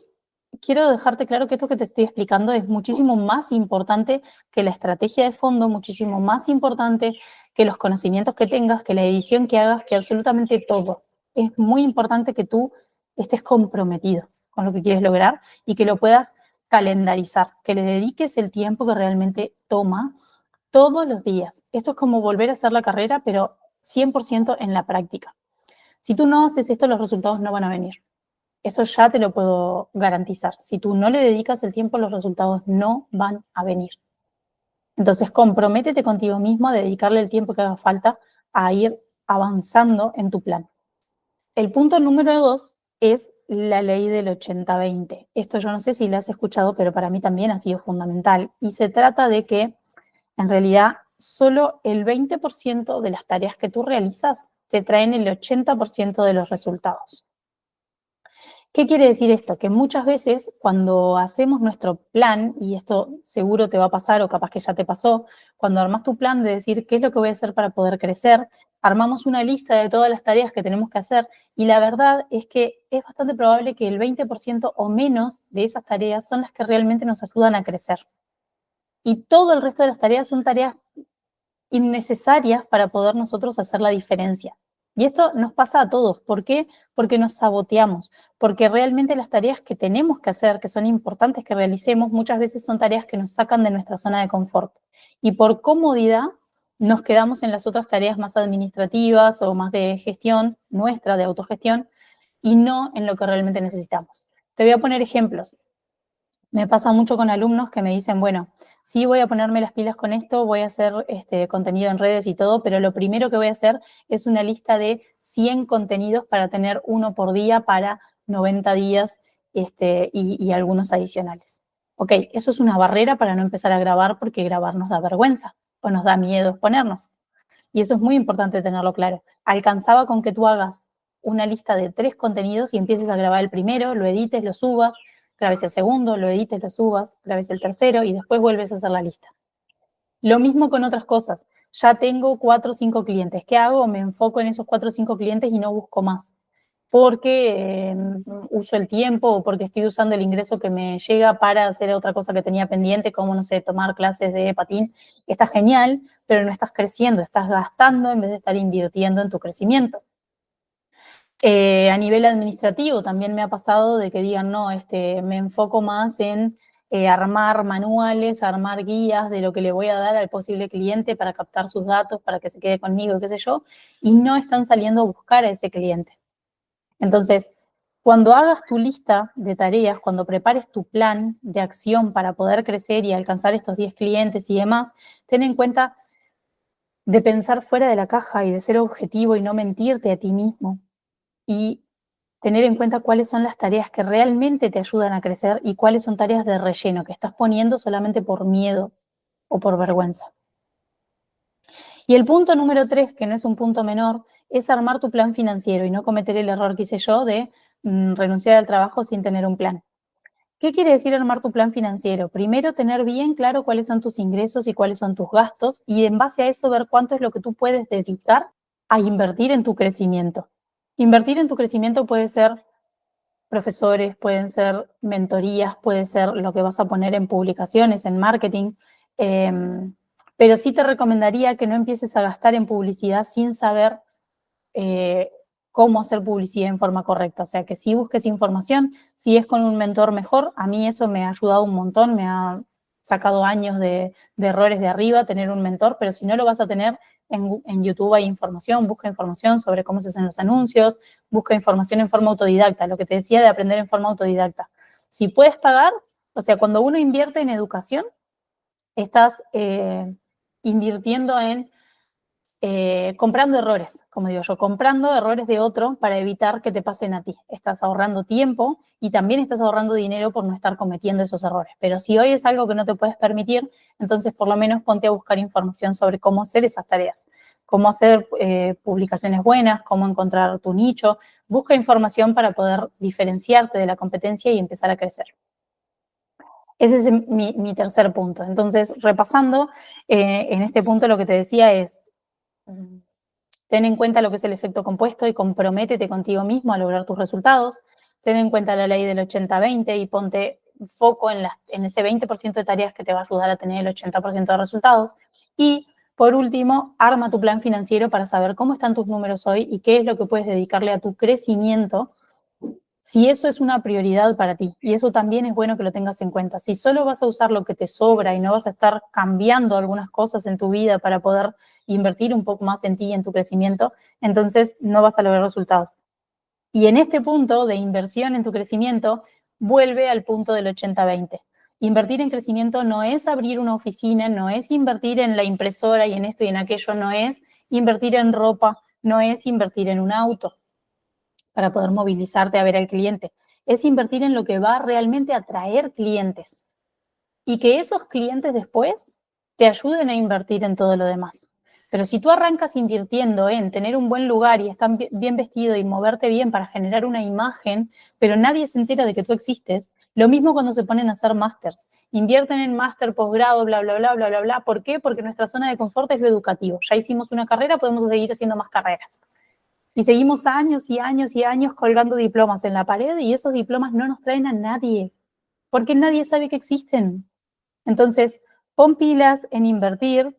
quiero dejarte claro que esto que te estoy explicando es muchísimo más importante que la estrategia de fondo, muchísimo más importante que los conocimientos que tengas, que la edición que hagas, que absolutamente todo. Es muy importante que tú estés comprometido con lo que quieres lograr y que lo puedas calendarizar, que le dediques el tiempo que realmente toma todos los días. Esto es como volver a hacer la carrera, pero 100% en la práctica. Si tú no haces esto, los resultados no van a venir. Eso ya te lo puedo garantizar. Si tú no le dedicas el tiempo, los resultados no van a venir. Entonces, comprométete contigo mismo a dedicarle el tiempo que haga falta a ir avanzando en tu plan. El punto número 2 es la ley del 80-20. Esto yo no sé si lo has escuchado, pero para mí también ha sido fundamental. Y se trata de que, en realidad, solo el 20% de las tareas que tú realizas te traen el 80% de los resultados. ¿Qué quiere decir esto? Que muchas veces cuando hacemos nuestro plan, y esto seguro te va a pasar o capaz que ya te pasó, cuando armas tu plan de decir qué es lo que voy a hacer para poder crecer, armamos una lista de todas las tareas que tenemos que hacer y la verdad es que es bastante probable que el 20% o menos de esas tareas son las que realmente nos ayudan a crecer. Y todo el resto de las tareas son tareas innecesarias para poder nosotros hacer la diferencia. Y esto nos pasa a todos. ¿Por qué? Porque nos saboteamos, porque realmente las tareas que tenemos que hacer, que son importantes que realicemos, muchas veces son tareas que nos sacan de nuestra zona de confort. Y por comodidad nos quedamos en las otras tareas más administrativas o más de gestión nuestra, de autogestión, y no en lo que realmente necesitamos. Te voy a poner ejemplos. Me pasa mucho con alumnos que me dicen, bueno, sí voy a ponerme las pilas con esto, voy a hacer contenido en redes y todo, pero lo primero que voy a hacer es una lista de 100 contenidos para tener uno por día para 90 días y algunos adicionales. Ok, eso es una barrera para no empezar a grabar porque grabar nos da vergüenza o nos da miedo exponernos. Y eso es muy importante tenerlo claro. Alcanzaba con que tú hagas una lista de 3 contenidos y empieces a grabar el primero, lo edites, lo subas, grabes el segundo, lo edites, lo subas, grabes el tercero y después vuelves a hacer la lista. Lo mismo con otras cosas. Ya tengo 4 o 5 clientes. ¿Qué hago? Me enfoco en esos 4 o 5 clientes y no busco más. Porque uso el tiempo o porque estoy usando el ingreso que me llega para hacer otra cosa que tenía pendiente, como, no sé, tomar clases de patín. Está genial, pero no estás creciendo, estás gastando en vez de estar invirtiendo en tu crecimiento. A nivel administrativo también me ha pasado de que digan, no, me enfoco más en armar manuales, armar guías de lo que le voy a dar al posible cliente para captar sus datos, para que se quede conmigo, qué sé yo, y no están saliendo a buscar a ese cliente. Entonces, cuando hagas tu lista de tareas, cuando prepares tu plan de acción para poder crecer y alcanzar estos 10 clientes y demás, ten en cuenta de pensar fuera de la caja y de ser objetivo y no mentirte a ti mismo. Y tener en cuenta cuáles son las tareas que realmente te ayudan a crecer y cuáles son tareas de relleno que estás poniendo solamente por miedo o por vergüenza. Y el punto número 3, que no es un punto menor, es armar tu plan financiero y no cometer el error que hice yo de renunciar al trabajo sin tener un plan. ¿Qué quiere decir armar tu plan financiero? Primero, tener bien claro cuáles son tus ingresos y cuáles son tus gastos y en base a eso ver cuánto es lo que tú puedes dedicar a invertir en tu crecimiento. Invertir en tu crecimiento puede ser profesores, pueden ser mentorías, puede ser lo que vas a poner en publicaciones, en marketing. Pero sí te recomendaría que no empieces a gastar en publicidad sin saber cómo hacer publicidad en forma correcta. O sea, que si busques información, si es con un mentor mejor, a mí eso me ha ayudado un montón, me ha sacado años de errores de arriba tener un mentor, pero si no lo vas a tener, en YouTube hay información, busca información sobre cómo se hacen los anuncios, busca información en forma autodidacta, lo que te decía de aprender en forma autodidacta. Si puedes pagar, o sea, cuando uno invierte en educación, estás invirtiendo en comprando errores, como digo yo, comprando errores de otro para evitar que te pasen a ti. Estás ahorrando tiempo y también estás ahorrando dinero por no estar cometiendo esos errores. Pero si hoy es algo que no te puedes permitir, entonces por lo menos ponte a buscar información sobre cómo hacer esas tareas, cómo hacer publicaciones buenas, cómo encontrar tu nicho. Busca información para poder diferenciarte de la competencia y empezar a crecer. Ese es mi tercer punto. Entonces, repasando, en este punto lo que te decía es, ten en cuenta lo que es el efecto compuesto y comprométete contigo mismo a lograr tus resultados. Ten en cuenta la ley del 80-20 y ponte foco en ese 20% de tareas que te va a ayudar a tener el 80% de resultados. Y, por último, arma tu plan financiero para saber cómo están tus números hoy y qué es lo que puedes dedicarle a tu crecimiento, si eso es una prioridad para ti. Y eso también es bueno que lo tengas en cuenta. Si solo vas a usar lo que te sobra y no vas a estar cambiando algunas cosas en tu vida para poder invertir un poco más en ti y en tu crecimiento, entonces no vas a lograr resultados. Y en este punto de inversión en tu crecimiento, vuelve al punto del 80-20. Invertir en crecimiento no es abrir una oficina, no es invertir en la impresora y en esto y en aquello, no es invertir en ropa, no es invertir en un auto para poder movilizarte a ver al cliente. Es invertir en lo que va realmente a atraer clientes y que esos clientes después te ayuden a invertir en todo lo demás. Pero si tú arrancas invirtiendo en tener un buen lugar y estar bien vestido y moverte bien para generar una imagen, pero nadie se entera de que tú existes, lo mismo cuando se ponen a hacer másters. Invierten en máster, posgrado, bla, bla, bla, bla, bla, bla. ¿Por qué? Porque nuestra zona de confort es lo educativo. Ya hicimos una carrera, podemos seguir haciendo más carreras. Y seguimos años y años y años colgando diplomas en la pared y esos diplomas no nos traen a nadie, porque nadie sabe que existen. Entonces, pon pilas en invertir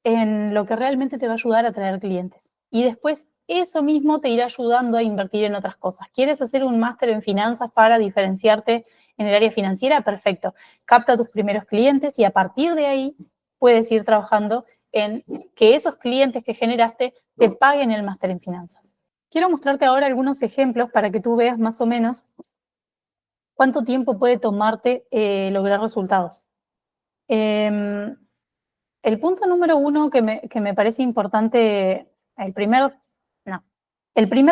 en lo que realmente te va a ayudar a traer clientes. Y después eso mismo te irá ayudando a invertir en otras cosas. ¿Quieres hacer un máster en finanzas para diferenciarte en el área financiera? Perfecto. Capta tus primeros clientes y a partir de ahí puedes ir trabajando en que esos clientes que generaste te paguen el máster en finanzas. Quiero mostrarte ahora algunos ejemplos para que tú veas más o menos cuánto tiempo puede tomarte lograr resultados. El punto número uno que me parece importante, el primer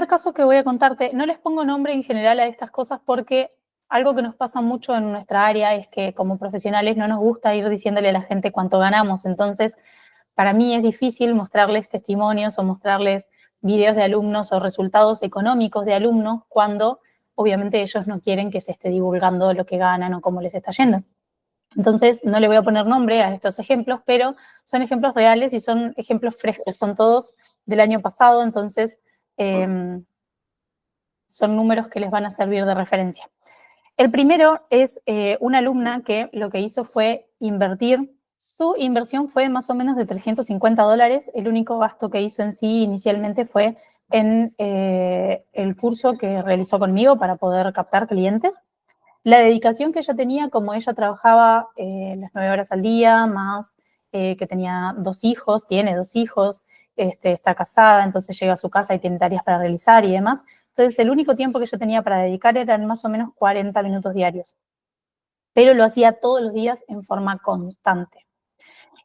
caso que voy a contarte, no les pongo nombre en general a estas cosas porque algo que nos pasa mucho en nuestra área es que como profesionales no nos gusta ir diciéndole a la gente cuánto ganamos. Entonces, para mí es difícil mostrarles testimonios o mostrarles videos de alumnos o resultados económicos de alumnos cuando obviamente ellos no quieren que se esté divulgando lo que ganan o cómo les está yendo. Entonces, no le voy a poner nombre a estos ejemplos, pero son ejemplos reales y son ejemplos frescos, son todos del año pasado, entonces son números que les van a servir de referencia. El primero es una alumna que lo que hizo fue invertir. Su inversión fue más o menos de $350. El único gasto que hizo en sí inicialmente fue en el curso que realizó conmigo para poder captar clientes. La dedicación que ella tenía, como ella trabajaba las 9 horas al día, más que tenía tiene dos hijos, está casada, entonces llega a su casa y tiene tareas para realizar y demás. Entonces, el único tiempo que ella tenía para dedicar eran más o menos 40 minutos diarios. Pero lo hacía todos los días en forma constante.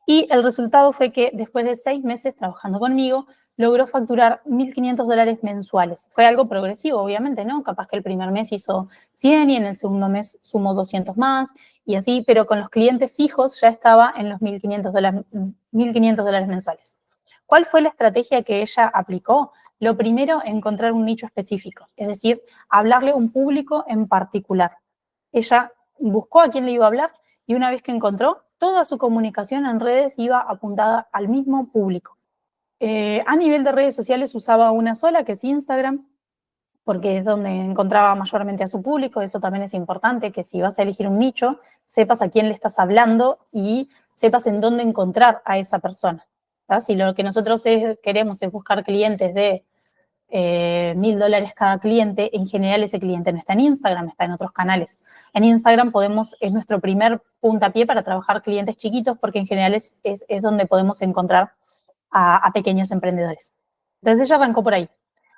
Y el resultado fue que después de 6 meses trabajando conmigo, logró facturar $1.500 mensuales. Fue algo progresivo, obviamente, ¿no? Capaz que el primer mes hizo 100 y en el segundo mes sumó 200 más y así, pero con los clientes fijos ya estaba en los $1.500 mensuales. ¿Cuál fue la estrategia que ella aplicó? Lo primero, encontrar un nicho específico, es decir, hablarle a un público en particular. Ella buscó a quién le iba a hablar y una vez que encontró, toda su comunicación en redes iba apuntada al mismo público. A nivel de redes sociales usaba una sola, que es Instagram, porque es donde encontraba mayormente a su público. Eso también es importante, que si vas a elegir un nicho, sepas a quién le estás hablando y sepas en dónde encontrar a esa persona. Si lo que nosotros queremos es buscar clientes de $1.000 cada cliente, en general ese cliente no está en Instagram, está en otros canales. En Instagram es nuestro primer puntapié para trabajar clientes chiquitos, porque en general es donde podemos encontrar a pequeños emprendedores. Entonces ella arrancó por ahí.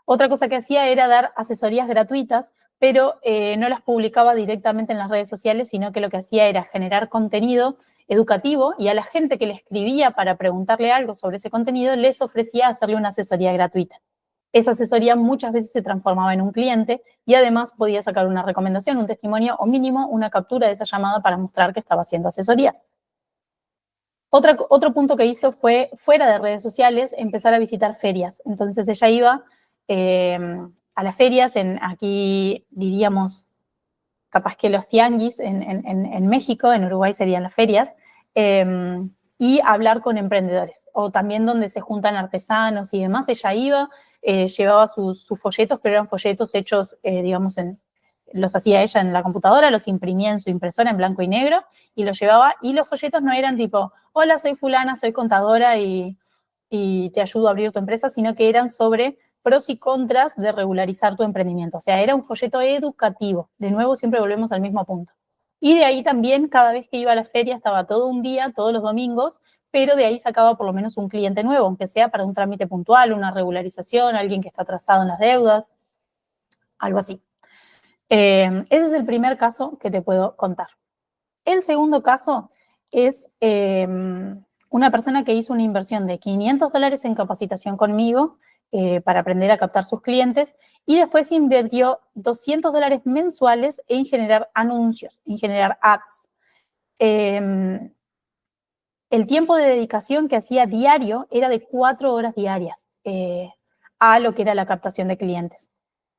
Otra cosa que hacía era dar asesorías gratuitas, pero no las publicaba directamente en las redes sociales, sino que lo que hacía era generar contenido educativo, y a la gente que le escribía para preguntarle algo sobre ese contenido, les ofrecía hacerle una asesoría gratuita. Esa asesoría muchas veces se transformaba en un cliente, y además podía sacar una recomendación, un testimonio o mínimo una captura de esa llamada para mostrar que estaba haciendo asesorías. Otro punto que hizo fue, fuera de redes sociales, empezar a visitar ferias. Entonces ella iba a las ferias, aquí diríamos capaz que los tianguis en México, en Uruguay serían las ferias, y hablar con emprendedores, o también donde se juntan artesanos y demás. Ella iba, llevaba sus folletos, pero eran folletos hechos, digamos, los hacía ella en la computadora, los imprimía en su impresora en blanco y negro, y los llevaba, y los folletos no eran tipo, hola, soy fulana, soy contadora y te ayudo a abrir tu empresa, sino que eran sobre pros y contras de regularizar tu emprendimiento. O sea, era un folleto educativo. De nuevo, siempre volvemos al mismo punto. Y de ahí también, cada vez que iba a la feria, estaba todo un día, todos los domingos, pero de ahí sacaba por lo menos un cliente nuevo, aunque sea para un trámite puntual, una regularización, alguien que está atrasado en las deudas, algo así. Ese es el primer caso que te puedo contar. El segundo caso es una persona que hizo una inversión de $500 en capacitación conmigo para aprender a captar sus clientes, y después invirtió $200 mensuales en generar anuncios, en generar ads. El tiempo de dedicación que hacía diario era de 4 horas diarias a lo que era la captación de clientes.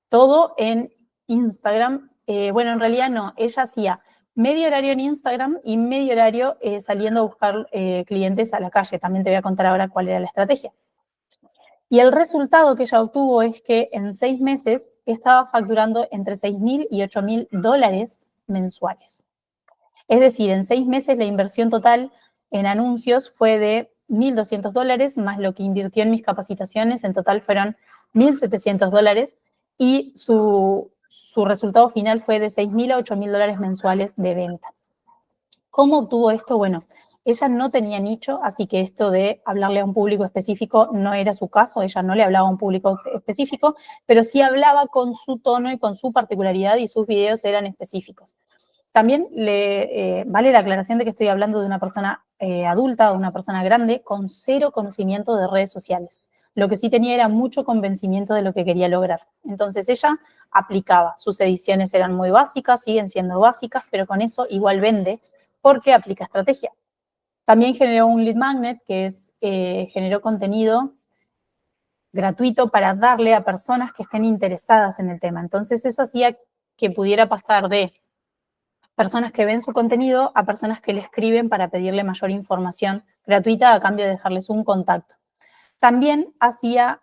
Todo en Instagram. Bueno, en realidad no, ella hacía medio horario en Instagram y medio horario saliendo a buscar clientes a la calle. También te voy a contar ahora cuál era la estrategia. Y el resultado que ella obtuvo es que en 6 meses estaba facturando entre $6.000 y $8.000 mensuales. Es decir, en 6 meses la inversión total en anuncios fue de $1.200, más lo que invirtió en mis capacitaciones, en total fueron $1.700, y su resultado final fue de $6.000 a $8.000 mensuales de venta. ¿Cómo obtuvo esto? Bueno, ella no tenía nicho, así que esto de hablarle a un público específico no era su caso. Ella no le hablaba a un público específico, pero sí hablaba con su tono y con su particularidad, y sus videos eran específicos. También vale la aclaración de que estoy hablando de una persona adulta, una persona grande, con 0 conocimiento de redes sociales. Lo que sí tenía era mucho convencimiento de lo que quería lograr. Entonces ella aplicaba. Sus ediciones eran muy básicas, siguen siendo básicas, pero con eso igual vende, porque aplica estrategia. También generó un lead magnet, que generó contenido gratuito para darle a personas que estén interesadas en el tema. Entonces eso hacía que pudiera pasar de personas que ven su contenido a personas que le escriben para pedirle mayor información gratuita a cambio de dejarles un contacto. También hacía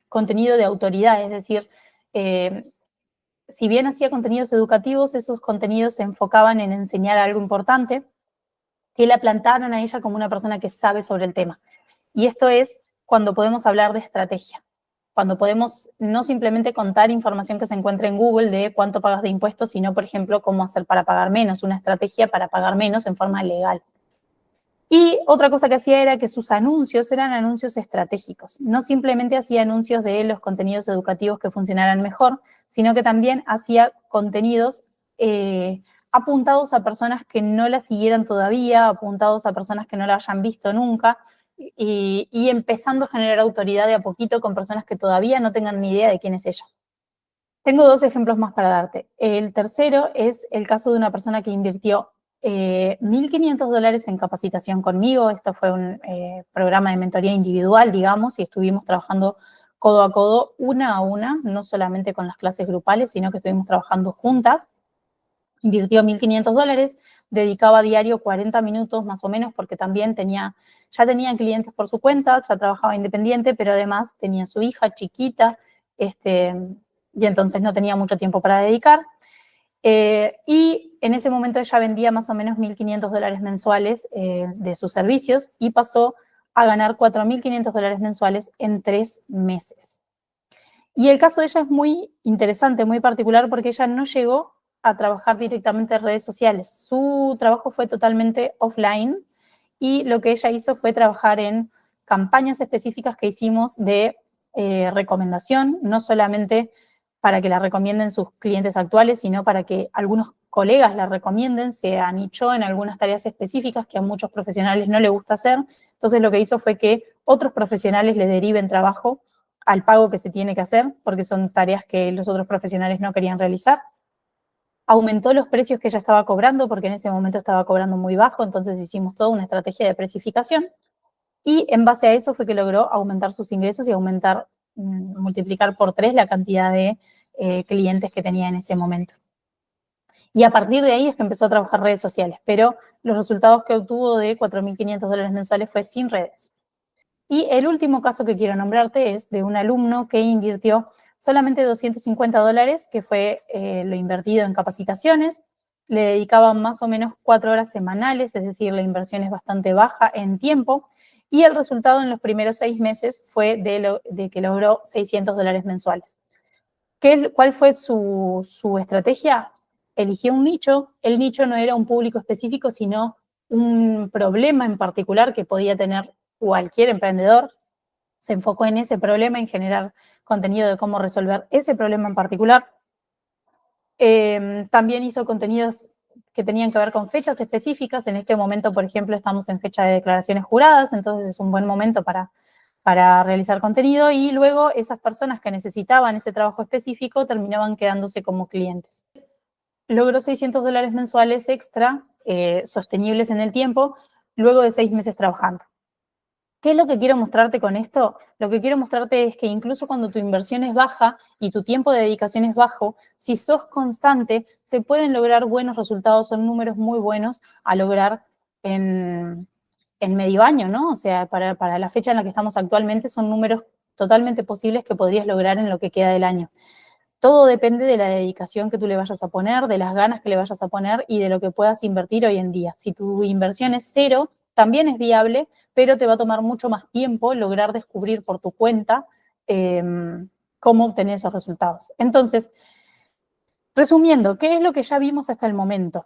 contenido de autoridad, es decir, si bien hacía contenidos educativos, esos contenidos se enfocaban en enseñar algo importante, que la plantaran a ella como una persona que sabe sobre el tema. Y esto es cuando podemos hablar de estrategia, cuando podemos no simplemente contar información que se encuentra en Google de cuánto pagas de impuestos, sino, por ejemplo, cómo hacer para pagar menos, una estrategia para pagar menos en forma legal. Y otra cosa que hacía era que sus anuncios eran anuncios estratégicos. No simplemente hacía anuncios de los contenidos educativos que funcionaran mejor, sino que también hacía contenidos apuntados a personas que no la siguieran todavía, apuntados a personas que no la hayan visto nunca, y empezando a generar autoridad de a poquito con personas que todavía no tengan ni idea de quién es ella. Tengo 2 ejemplos más para darte. El tercero es el caso de una persona que invirtió $1.500 en capacitación conmigo. Esto fue un programa de mentoría individual, digamos, y estuvimos trabajando codo a codo, una a una, no solamente con las clases grupales, sino que estuvimos trabajando juntas. Invirtió $1.500, dedicaba a diario 40 minutos más o menos, porque también ya tenía clientes por su cuenta, ya trabajaba independiente, pero además tenía su hija chiquita, y entonces no tenía mucho tiempo para dedicar. Y en ese momento ella vendía más o menos $1.500 mensuales de sus servicios y pasó a ganar $4.500 mensuales en 3 meses. Y el caso de ella es muy interesante, muy particular, porque ella no llegó a trabajar directamente en redes sociales. Su trabajo fue totalmente offline y lo que ella hizo fue trabajar en campañas específicas que hicimos de recomendación, no solamente para que la recomienden sus clientes actuales, sino para que algunos colegas la recomienden, se anichó en algunas tareas específicas que a muchos profesionales no les gusta hacer. Entonces lo que hizo fue que otros profesionales le deriven trabajo al pago que se tiene que hacer, porque son tareas que los otros profesionales no querían realizar. Aumentó los precios que ella estaba cobrando, porque en ese momento estaba cobrando muy bajo, entonces hicimos toda una estrategia de precificación, y en base a eso fue que logró aumentar sus ingresos y multiplicar por 3 la cantidad de clientes que tenía en ese momento. Y a partir de ahí es que empezó a trabajar redes sociales, pero los resultados que obtuvo de $4.500 mensuales fue sin redes. Y el último caso que quiero nombrarte es de un alumno que invirtió solamente $250, que fue lo invertido en capacitaciones. Le dedicaba más o menos 4 horas semanales, es decir, la inversión es bastante baja en tiempo. Y el resultado en los primeros 6 meses fue de que logró $600 mensuales. ¿Cuál fue su estrategia? Eligió un nicho. El nicho no era un público específico, sino un problema en particular que podía tener cualquier emprendedor. Se enfocó en ese problema, en generar contenido de cómo resolver ese problema en particular. También hizo contenidos que tenían que ver con fechas específicas. En este momento, por ejemplo, estamos en fecha de declaraciones juradas, entonces es un buen momento para realizar contenido, y luego esas personas que necesitaban ese trabajo específico terminaban quedándose como clientes. Logró $600 mensuales extra, sostenibles en el tiempo, luego de 6 meses trabajando. ¿Qué es lo que quiero mostrarte con esto? Lo que quiero mostrarte es que incluso cuando tu inversión es baja y tu tiempo de dedicación es bajo, si sos constante, se pueden lograr buenos resultados, son números muy buenos a lograr en medio año, ¿no? O sea, para la fecha en la que estamos actualmente son números totalmente posibles que podrías lograr en lo que queda del año. Todo depende de la dedicación que tú le vayas a poner, de las ganas que le vayas a poner y de lo que puedas invertir hoy en día. Si tu inversión es 0, también es viable, pero te va a tomar mucho más tiempo lograr descubrir por tu cuenta cómo obtener esos resultados. Entonces, resumiendo, ¿qué es lo que ya vimos hasta el momento?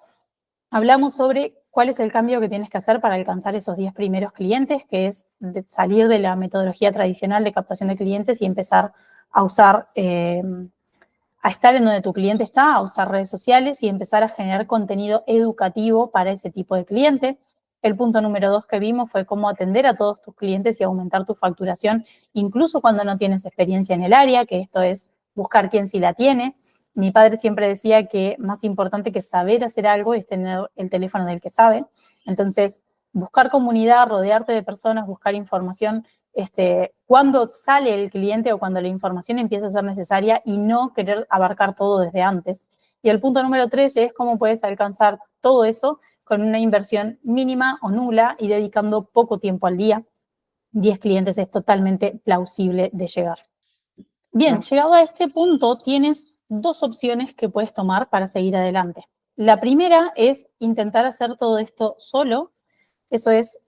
Hablamos sobre cuál es el cambio que tienes que hacer para alcanzar esos 10 primeros clientes, que es salir de la metodología tradicional de captación de clientes y empezar a usar, a estar en donde tu cliente está, a usar redes sociales y empezar a generar contenido educativo para ese tipo de cliente. El punto número 2 que vimos fue cómo atender a todos tus clientes y aumentar tu facturación, incluso cuando no tienes experiencia en el área, que esto es buscar quién sí la tiene. Mi padre siempre decía que más importante que saber hacer algo es tener el teléfono del que sabe. Entonces, buscar comunidad, rodearte de personas, buscar información, cuando sale el cliente o cuando la información empieza a ser necesaria y no querer abarcar todo desde antes. Y el punto número 3 es cómo puedes alcanzar todo eso con una inversión mínima o nula y dedicando poco tiempo al día. 10 clientes es totalmente plausible de llegar. Bien, llegado a este punto, tienes 2 opciones que puedes tomar para seguir adelante. La primera es intentar hacer todo esto solo. Eso es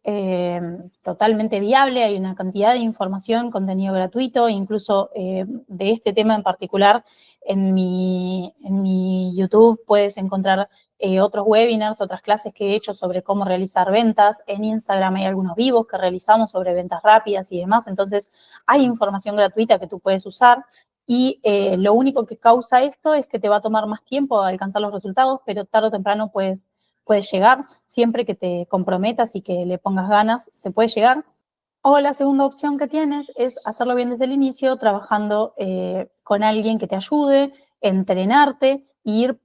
totalmente viable, hay una cantidad de información, contenido gratuito, incluso de este tema en particular, en mi YouTube puedes encontrar otros webinars, otras clases que he hecho sobre cómo realizar ventas. En Instagram hay algunos vivos que realizamos sobre ventas rápidas y demás, entonces hay información gratuita que tú puedes usar. Y lo único que causa esto es que te va a tomar más tiempo alcanzar los resultados, pero tarde o temprano puedes llegar, siempre que te comprometas y que le pongas ganas, se puede llegar. O la segunda opción que tienes es hacerlo bien desde el inicio, trabajando con alguien que te ayude, entrenarte e ir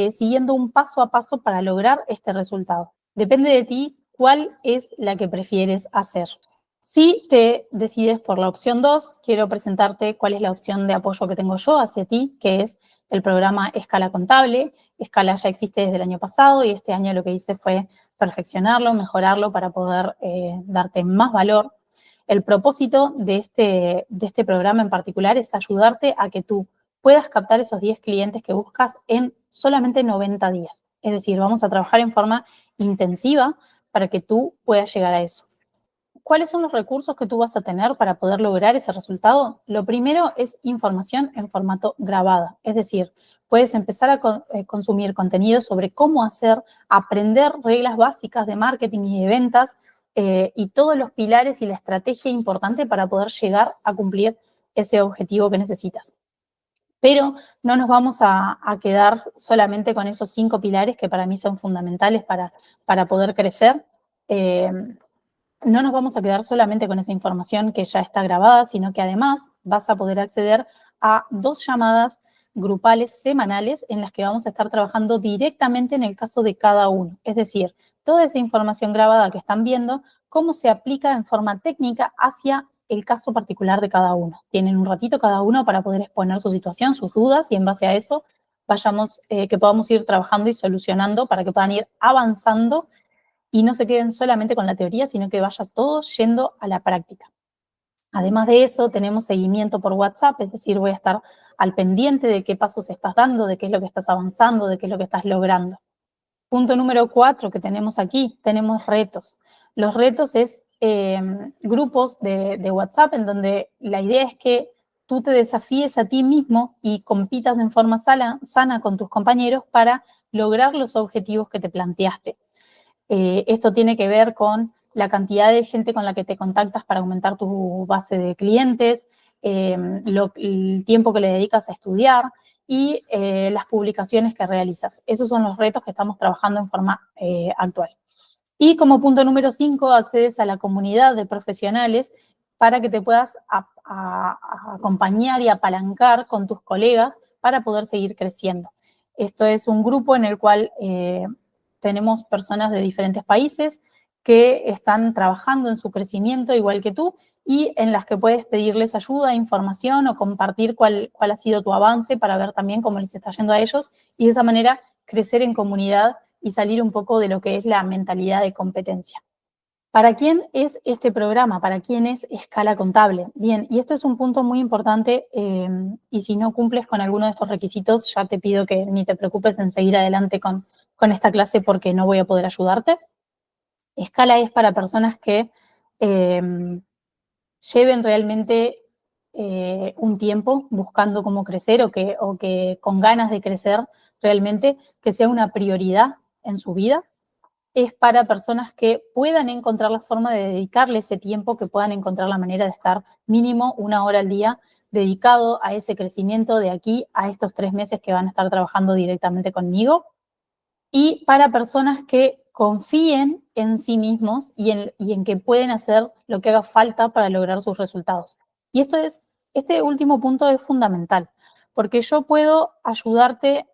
siguiendo un paso a paso para lograr este resultado. Depende de ti cuál es la que prefieres hacer. Si te decides por la opción 2, quiero presentarte cuál es la opción de apoyo que tengo yo hacia ti, que es el programa Escala Contable. Escala ya existe desde el año pasado y este año lo que hice fue perfeccionarlo, mejorarlo para poder darte más valor. El propósito de este programa en particular es ayudarte a que tú puedas captar esos 10 clientes que buscas en solamente 90 días. Es decir, vamos a trabajar en forma intensiva para que tú puedas llegar a eso. ¿Cuáles son los recursos que tú vas a tener para poder lograr ese resultado? Lo primero es información en formato grabada, es decir, puedes empezar a consumir contenido sobre cómo hacer, aprender reglas básicas de marketing y de ventas y todos los pilares y la estrategia importante para poder llegar a cumplir ese objetivo que necesitas. Pero no nos vamos a quedar solamente con esos 5 pilares que para mí son fundamentales para poder crecer. No nos vamos a quedar solamente con esa información que ya está grabada, sino que además vas a poder acceder a 2 llamadas grupales semanales en las que vamos a estar trabajando directamente en el caso de cada uno. Es decir, toda esa información grabada que están viendo, cómo se aplica en forma técnica hacia el caso particular de cada uno. Tienen un ratito cada uno para poder exponer su situación, sus dudas, y en base a eso que podamos ir trabajando y solucionando para que puedan ir avanzando y no se queden solamente con la teoría, sino que vaya todo yendo a la práctica. Además de eso, tenemos seguimiento por WhatsApp, es decir, voy a estar al pendiente de qué pasos estás dando, de qué es lo que estás avanzando, de qué es lo que estás logrando. Punto número 4 que tenemos aquí, tenemos retos. Los retos es grupos de WhatsApp en donde la idea es que tú te desafíes a ti mismo y compitas en forma sana con tus compañeros para lograr los objetivos que te planteaste. Esto tiene que ver con la cantidad de gente con la que te contactas para aumentar tu base de clientes, el tiempo que le dedicas a estudiar y las publicaciones que realizas. Esos son los retos que estamos trabajando en forma actual. Y como punto número 5, accedes a la comunidad de profesionales para que te puedas acompañar y apalancar con tus colegas para poder seguir creciendo. Esto es un grupo en el cual tenemos personas de diferentes países que están trabajando en su crecimiento igual que tú y en las que puedes pedirles ayuda, información o compartir cuál ha sido tu avance para ver también cómo les está yendo a ellos y de esa manera crecer en comunidad y salir un poco de lo que es la mentalidad de competencia. ¿Para quién es este programa? ¿Para quién es Escala Contable? Bien, y esto es un punto muy importante y si no cumples con alguno de estos requisitos, ya te pido que ni te preocupes en seguir adelante con esta clase porque no voy a poder ayudarte. Escala es para personas que lleven realmente un tiempo buscando cómo crecer o que con ganas de crecer realmente, que sea una prioridad en su vida. Es para personas que puedan encontrar la forma de dedicarle ese tiempo, que puedan encontrar la manera de estar mínimo 1 hora al día dedicado a ese crecimiento de aquí a estos 3 meses que van a estar trabajando directamente conmigo. Y para personas que confíen en sí mismos y en que pueden hacer lo que haga falta para lograr sus resultados. Y este último punto es fundamental, porque yo puedo ayudarte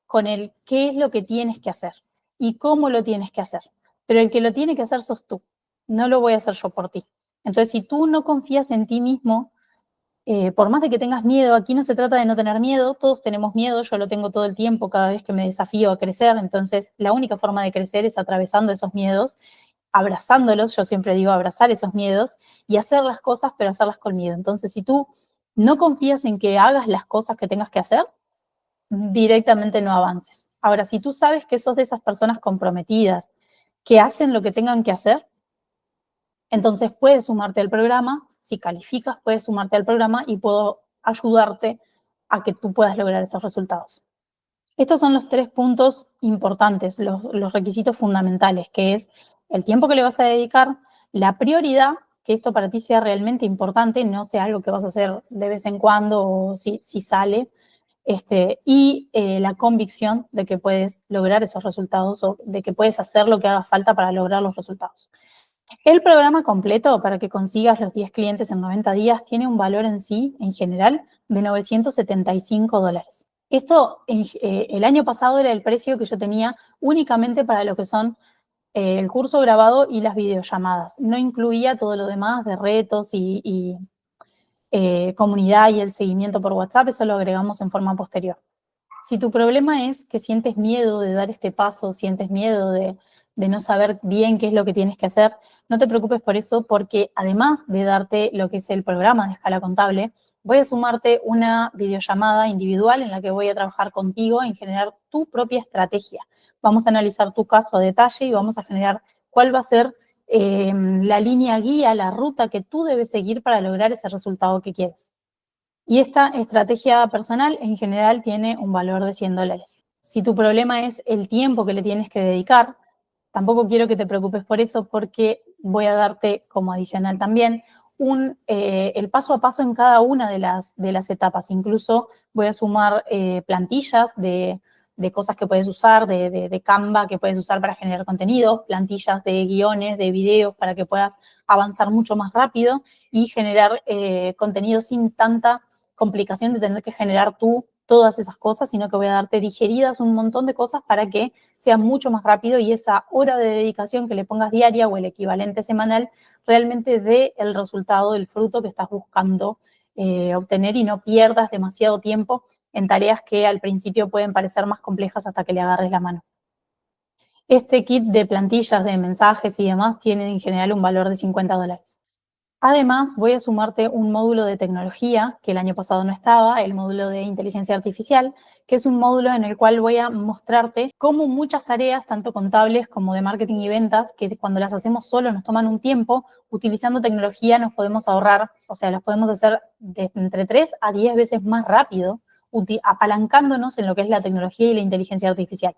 con el qué es lo que tienes que hacer y cómo lo tienes que hacer. Pero el que lo tiene que hacer sos tú, no lo voy a hacer yo por ti. Entonces, si tú no confías en ti mismo, por más de que tengas miedo, aquí no se trata de no tener miedo, todos tenemos miedo, yo lo tengo todo el tiempo cada vez que me desafío a crecer, entonces la única forma de crecer es atravesando esos miedos, abrazándolos, yo siempre digo abrazar esos miedos y hacer las cosas, pero hacerlas con miedo. Entonces, si tú no confías en que hagas las cosas que tengas que hacer, directamente no avances. Ahora, si tú sabes que sos de esas personas comprometidas, que hacen lo que tengan que hacer, entonces puedes sumarte al programa, si calificas puedes sumarte al programa y puedo ayudarte a que tú puedas lograr esos resultados. Estos son los 3 puntos importantes, los requisitos fundamentales, que es el tiempo que le vas a dedicar, la prioridad, que esto para ti sea realmente importante, no sea algo que vas a hacer de vez en cuando o si sale, y la convicción de que puedes lograr esos resultados o de que puedes hacer lo que haga falta para lograr los resultados. El programa completo para que consigas los 10 clientes en 90 días tiene un valor en sí, en general, de $975. Esto el año pasado era el precio que yo tenía únicamente para lo que son el curso grabado y las videollamadas. No incluía todo lo demás de retos y comunidad y el seguimiento por WhatsApp, eso lo agregamos en forma posterior. Si tu problema es que sientes miedo de dar este paso, sientes miedo de de no saber bien qué es lo que tienes que hacer, no te preocupes por eso, porque además de darte lo que es el programa de escala contable, voy a sumarte una videollamada individual en la que voy a trabajar contigo en generar tu propia estrategia. Vamos a analizar tu caso a detalle y vamos a generar cuál va a ser la línea guía, la ruta que tú debes seguir para lograr ese resultado que quieres. Y esta estrategia personal en general tiene un valor de $100. Si tu problema es el tiempo que le tienes que dedicar, tampoco quiero que te preocupes por eso porque voy a darte como adicional también el paso a paso en cada una de las etapas. Incluso voy a sumar plantillas de cosas que puedes usar, de Canva que puedes usar para generar contenido, plantillas de guiones, de videos para que puedas avanzar mucho más rápido y generar contenido sin tanta complicación de tener que generar tú todas esas cosas, sino que voy a darte digeridas un montón de cosas para que sea mucho más rápido y esa hora de dedicación que le pongas diaria o el equivalente semanal realmente dé el resultado, el fruto que estás buscando obtener y no pierdas demasiado tiempo en tareas que al principio pueden parecer más complejas hasta que le agarres la mano. Este kit de plantillas, de mensajes y demás tiene en general un valor de $50. Además, voy a sumarte un módulo de tecnología que el año pasado no estaba, el módulo de inteligencia artificial, que es un módulo en el cual voy a mostrarte cómo muchas tareas, tanto contables como de marketing y ventas, que cuando las hacemos solo nos toman un tiempo, utilizando tecnología nos podemos ahorrar, o sea, las podemos hacer de entre 3 a 10 veces más rápido, apalancándonos en lo que es la tecnología y la inteligencia artificial.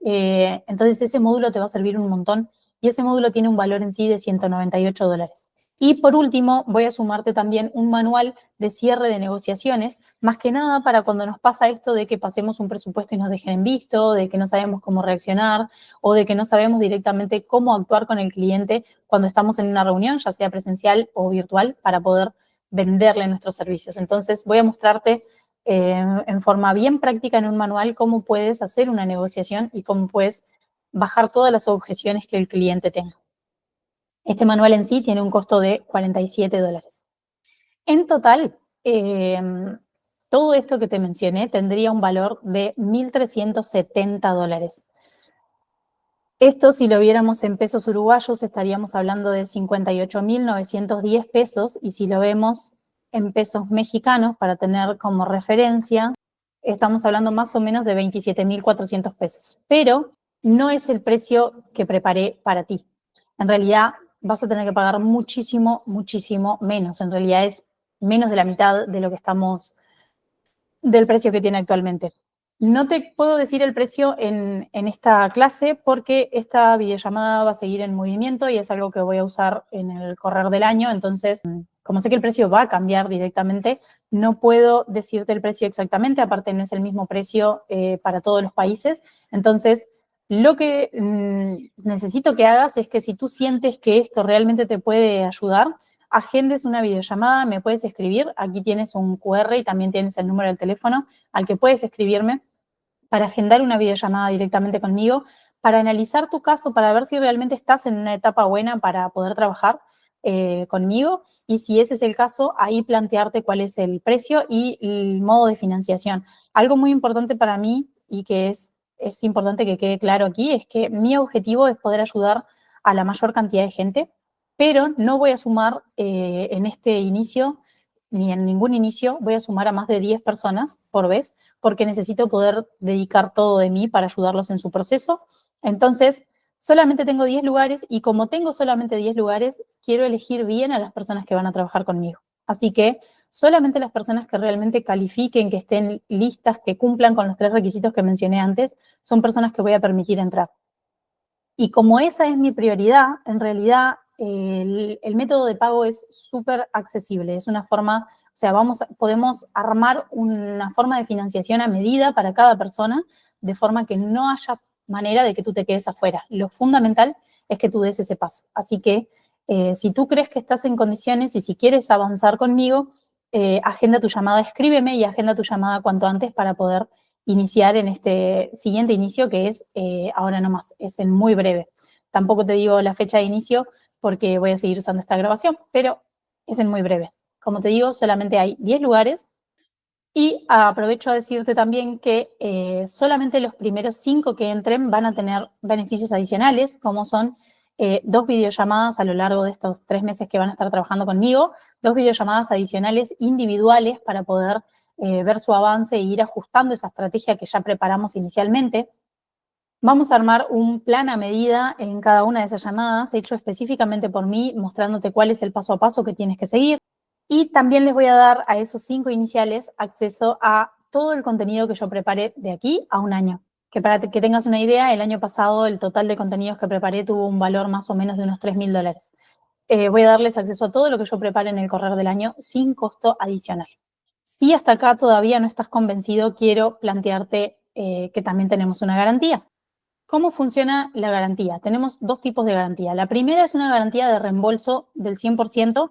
Entonces ese módulo te va a servir un montón y ese módulo tiene un valor en sí de $198. Y por último, voy a sumarte también un manual de cierre de negociaciones, más que nada para cuando nos pasa esto de que pasemos un presupuesto y nos dejen en visto, de que no sabemos cómo reaccionar o de que no sabemos directamente cómo actuar con el cliente cuando estamos en una reunión, ya sea presencial o virtual, para poder venderle nuestros servicios. Entonces voy a mostrarte en forma bien práctica en un manual cómo puedes hacer una negociación y cómo puedes bajar todas las objeciones que el cliente tenga. Este manual en sí tiene un costo de $47. En total, todo esto que te mencioné tendría un valor de $1.370. Esto, si lo viéramos en pesos uruguayos, estaríamos hablando de 58.910 pesos, y si lo vemos en pesos mexicanos, para tener como referencia, estamos hablando más o menos de 27.400 pesos. Pero no es el precio que preparé para ti. En realidad, vas a tener que pagar muchísimo, muchísimo menos. En realidad es menos de la mitad de lo que del precio que tiene actualmente. No te puedo decir el precio en esta clase porque esta videollamada va a seguir en movimiento y es algo que voy a usar en el correr del año. Entonces, como sé que el precio va a cambiar directamente, no puedo decirte el precio exactamente. Aparte, no es el mismo precio para todos los países. Entonces, lo que necesito que hagas es que si tú sientes que esto realmente te puede ayudar, agendes una videollamada, me puedes escribir. Aquí tienes un QR y también tienes el número del teléfono al que puedes escribirme para agendar una videollamada directamente conmigo, para analizar tu caso, para ver si realmente estás en una etapa buena para poder trabajar conmigo, y si ese es el caso, ahí plantearte cuál es el precio y el modo de financiación. Algo muy importante para mí y que es importante que quede claro aquí es que mi objetivo es poder ayudar a la mayor cantidad de gente, pero no voy a sumar en este inicio, ni en ningún inicio, voy a sumar a más de 10 personas por vez, porque necesito poder dedicar todo de mí para ayudarlos en su proceso. Entonces, solamente tengo 10 lugares y como tengo solamente 10 lugares, quiero elegir bien a las personas que van a trabajar conmigo. Así que solamente las personas que realmente califiquen, que estén listas, que cumplan con los 3 requisitos que mencioné antes, son personas que voy a permitir entrar. Y como esa es mi prioridad, en realidad el método de pago es súper accesible. Es una forma, o sea, podemos armar una forma de financiación a medida para cada persona, de forma que no haya manera de que tú te quedes afuera. Lo fundamental es que tú des ese paso. Así que si tú crees que estás en condiciones y si quieres avanzar conmigo, agenda tu llamada, escríbeme y agenda tu llamada cuanto antes para poder iniciar en este siguiente inicio, que es ahora nomás, es en muy breve. Tampoco te digo la fecha de inicio porque voy a seguir usando esta grabación, pero es en muy breve. Como te digo, solamente hay 10 lugares Y aprovecho a decirte también que solamente los primeros 5 que entren van a tener beneficios adicionales, como son 2 videollamadas a lo largo de estos 3 meses que van a estar trabajando conmigo, 2 videollamadas adicionales individuales para poder ver su avance e ir ajustando esa estrategia que ya preparamos inicialmente. Vamos a armar un plan a medida en cada una de esas llamadas, hecho específicamente por mí, mostrándote cuál es el paso a paso que tienes que seguir. Y también les voy a dar a esos 5 iniciales acceso a todo el contenido que yo preparé de aquí a un año. Que para que tengas una idea, el año pasado el total de contenidos que preparé tuvo un valor más o menos de unos $3.000. Voy a darles acceso a todo lo que yo prepare en el correr del año sin costo adicional. Si hasta acá todavía no estás convencido, quiero plantearte que también tenemos una garantía. ¿Cómo funciona la garantía? Tenemos 2 tipos de garantía. La primera es una garantía de reembolso del 100%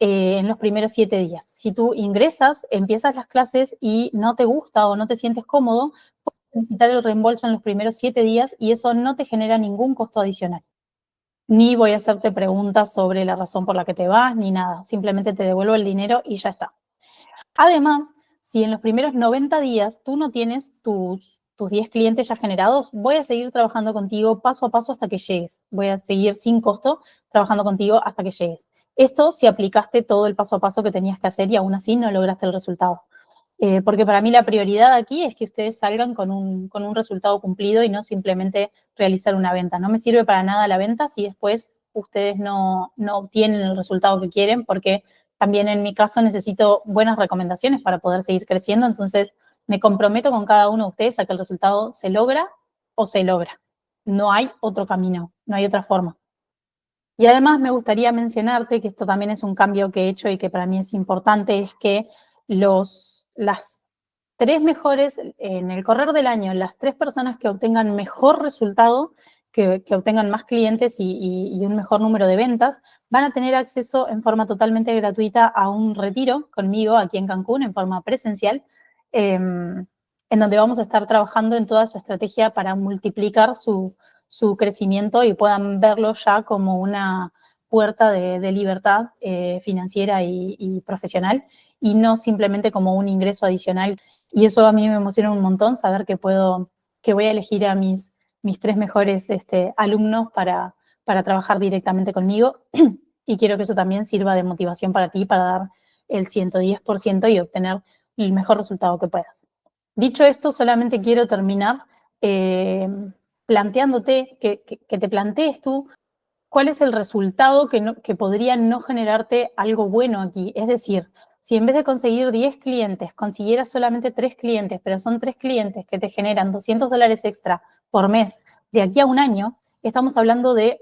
en los primeros 7 días. Si tú ingresas, empiezas las clases y no te gusta o no te sientes cómodo, puedes solicitar el reembolso en los primeros 7 días y eso no te genera ningún costo adicional. Ni voy a hacerte preguntas sobre la razón por la que te vas, ni nada. Simplemente te devuelvo el dinero y ya está. Además, si en los primeros 90 días tú no tienes tus 10 clientes ya generados, voy a seguir trabajando contigo paso a paso hasta que llegues. Voy a seguir sin costo trabajando contigo hasta que llegues. Esto si aplicaste todo el paso a paso que tenías que hacer y aún así no lograste el resultado. Porque para mí la prioridad aquí es que ustedes salgan con un resultado cumplido y no simplemente realizar una venta. No me sirve para nada la venta si después ustedes no obtienen el resultado que quieren, porque también en mi caso necesito buenas recomendaciones para poder seguir creciendo. Entonces me comprometo con cada uno de ustedes a que el resultado se logra o se logra. No hay otro camino, no hay otra forma. Y además me gustaría mencionarte que esto también es un cambio que he hecho y que para mí es importante, es que las 3 mejores, en el correr del año, las 3 personas que obtengan mejor resultado, que obtengan más clientes y un mejor número de ventas, van a tener acceso en forma totalmente gratuita a un retiro conmigo aquí en Cancún, en forma presencial, en donde vamos a estar trabajando en toda su estrategia para multiplicar su crecimiento y puedan verlo ya como una puerta de libertad financiera y profesional, y no simplemente como un ingreso adicional. Y eso a mí me emociona un montón, saber que voy a elegir a mis 3 mejores alumnos para trabajar directamente conmigo, y quiero que eso también sirva de motivación para ti, para dar el 110% y obtener el mejor resultado que puedas. Dicho esto, solamente quiero terminar planteándote, que te plantees tú cuál es el resultado que podría no generarte algo bueno aquí. Es decir, si en vez de conseguir 10 clientes, consiguieras solamente 3 clientes, pero son 3 clientes que te generan $200 extra por mes de aquí a un año, estamos hablando de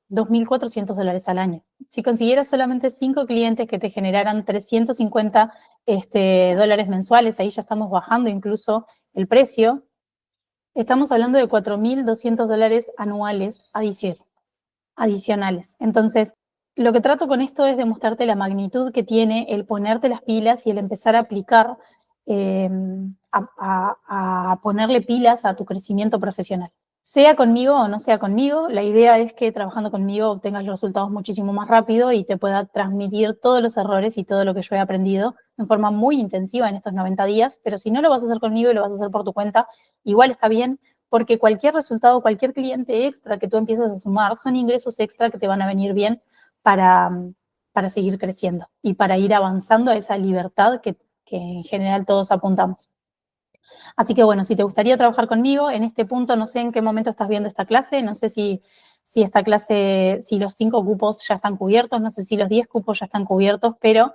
$2.400 al año. Si consiguieras solamente 5 clientes que te generaran 350 dólares mensuales, ahí ya estamos bajando incluso el precio, estamos hablando de $4.200 anuales adicionales. Entonces, lo que trato con esto es demostrarte la magnitud que tiene el ponerte las pilas y el empezar a aplicar, a ponerle pilas a tu crecimiento profesional. Sea conmigo o no sea conmigo, la idea es que trabajando conmigo obtengas los resultados muchísimo más rápido y te pueda transmitir todos los errores y todo lo que yo he aprendido en forma muy intensiva en estos 90 días, pero si no lo vas a hacer conmigo y lo vas a hacer por tu cuenta, igual está bien, porque cualquier resultado, cualquier cliente extra que tú empiezas a sumar son ingresos extra que te van a venir bien para seguir creciendo y para ir avanzando a esa libertad que en general todos apuntamos. Así que bueno, si te gustaría trabajar conmigo, en este punto no sé en qué momento estás viendo esta clase, no sé si esta clase, si los 5 cupos ya están cubiertos, no sé si los 10 cupos ya están cubiertos, pero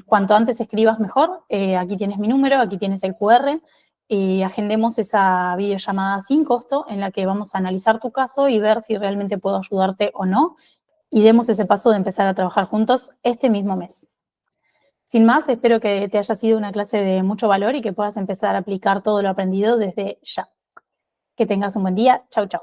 cuanto antes escribas mejor. Aquí tienes mi número, aquí tienes el QR, agendemos esa videollamada sin costo en la que vamos a analizar tu caso y ver si realmente puedo ayudarte o no, y demos ese paso de empezar a trabajar juntos este mismo mes. Sin más, espero que te haya sido una clase de mucho valor y que puedas empezar a aplicar todo lo aprendido desde ya. Que tengas un buen día. Chau, chau.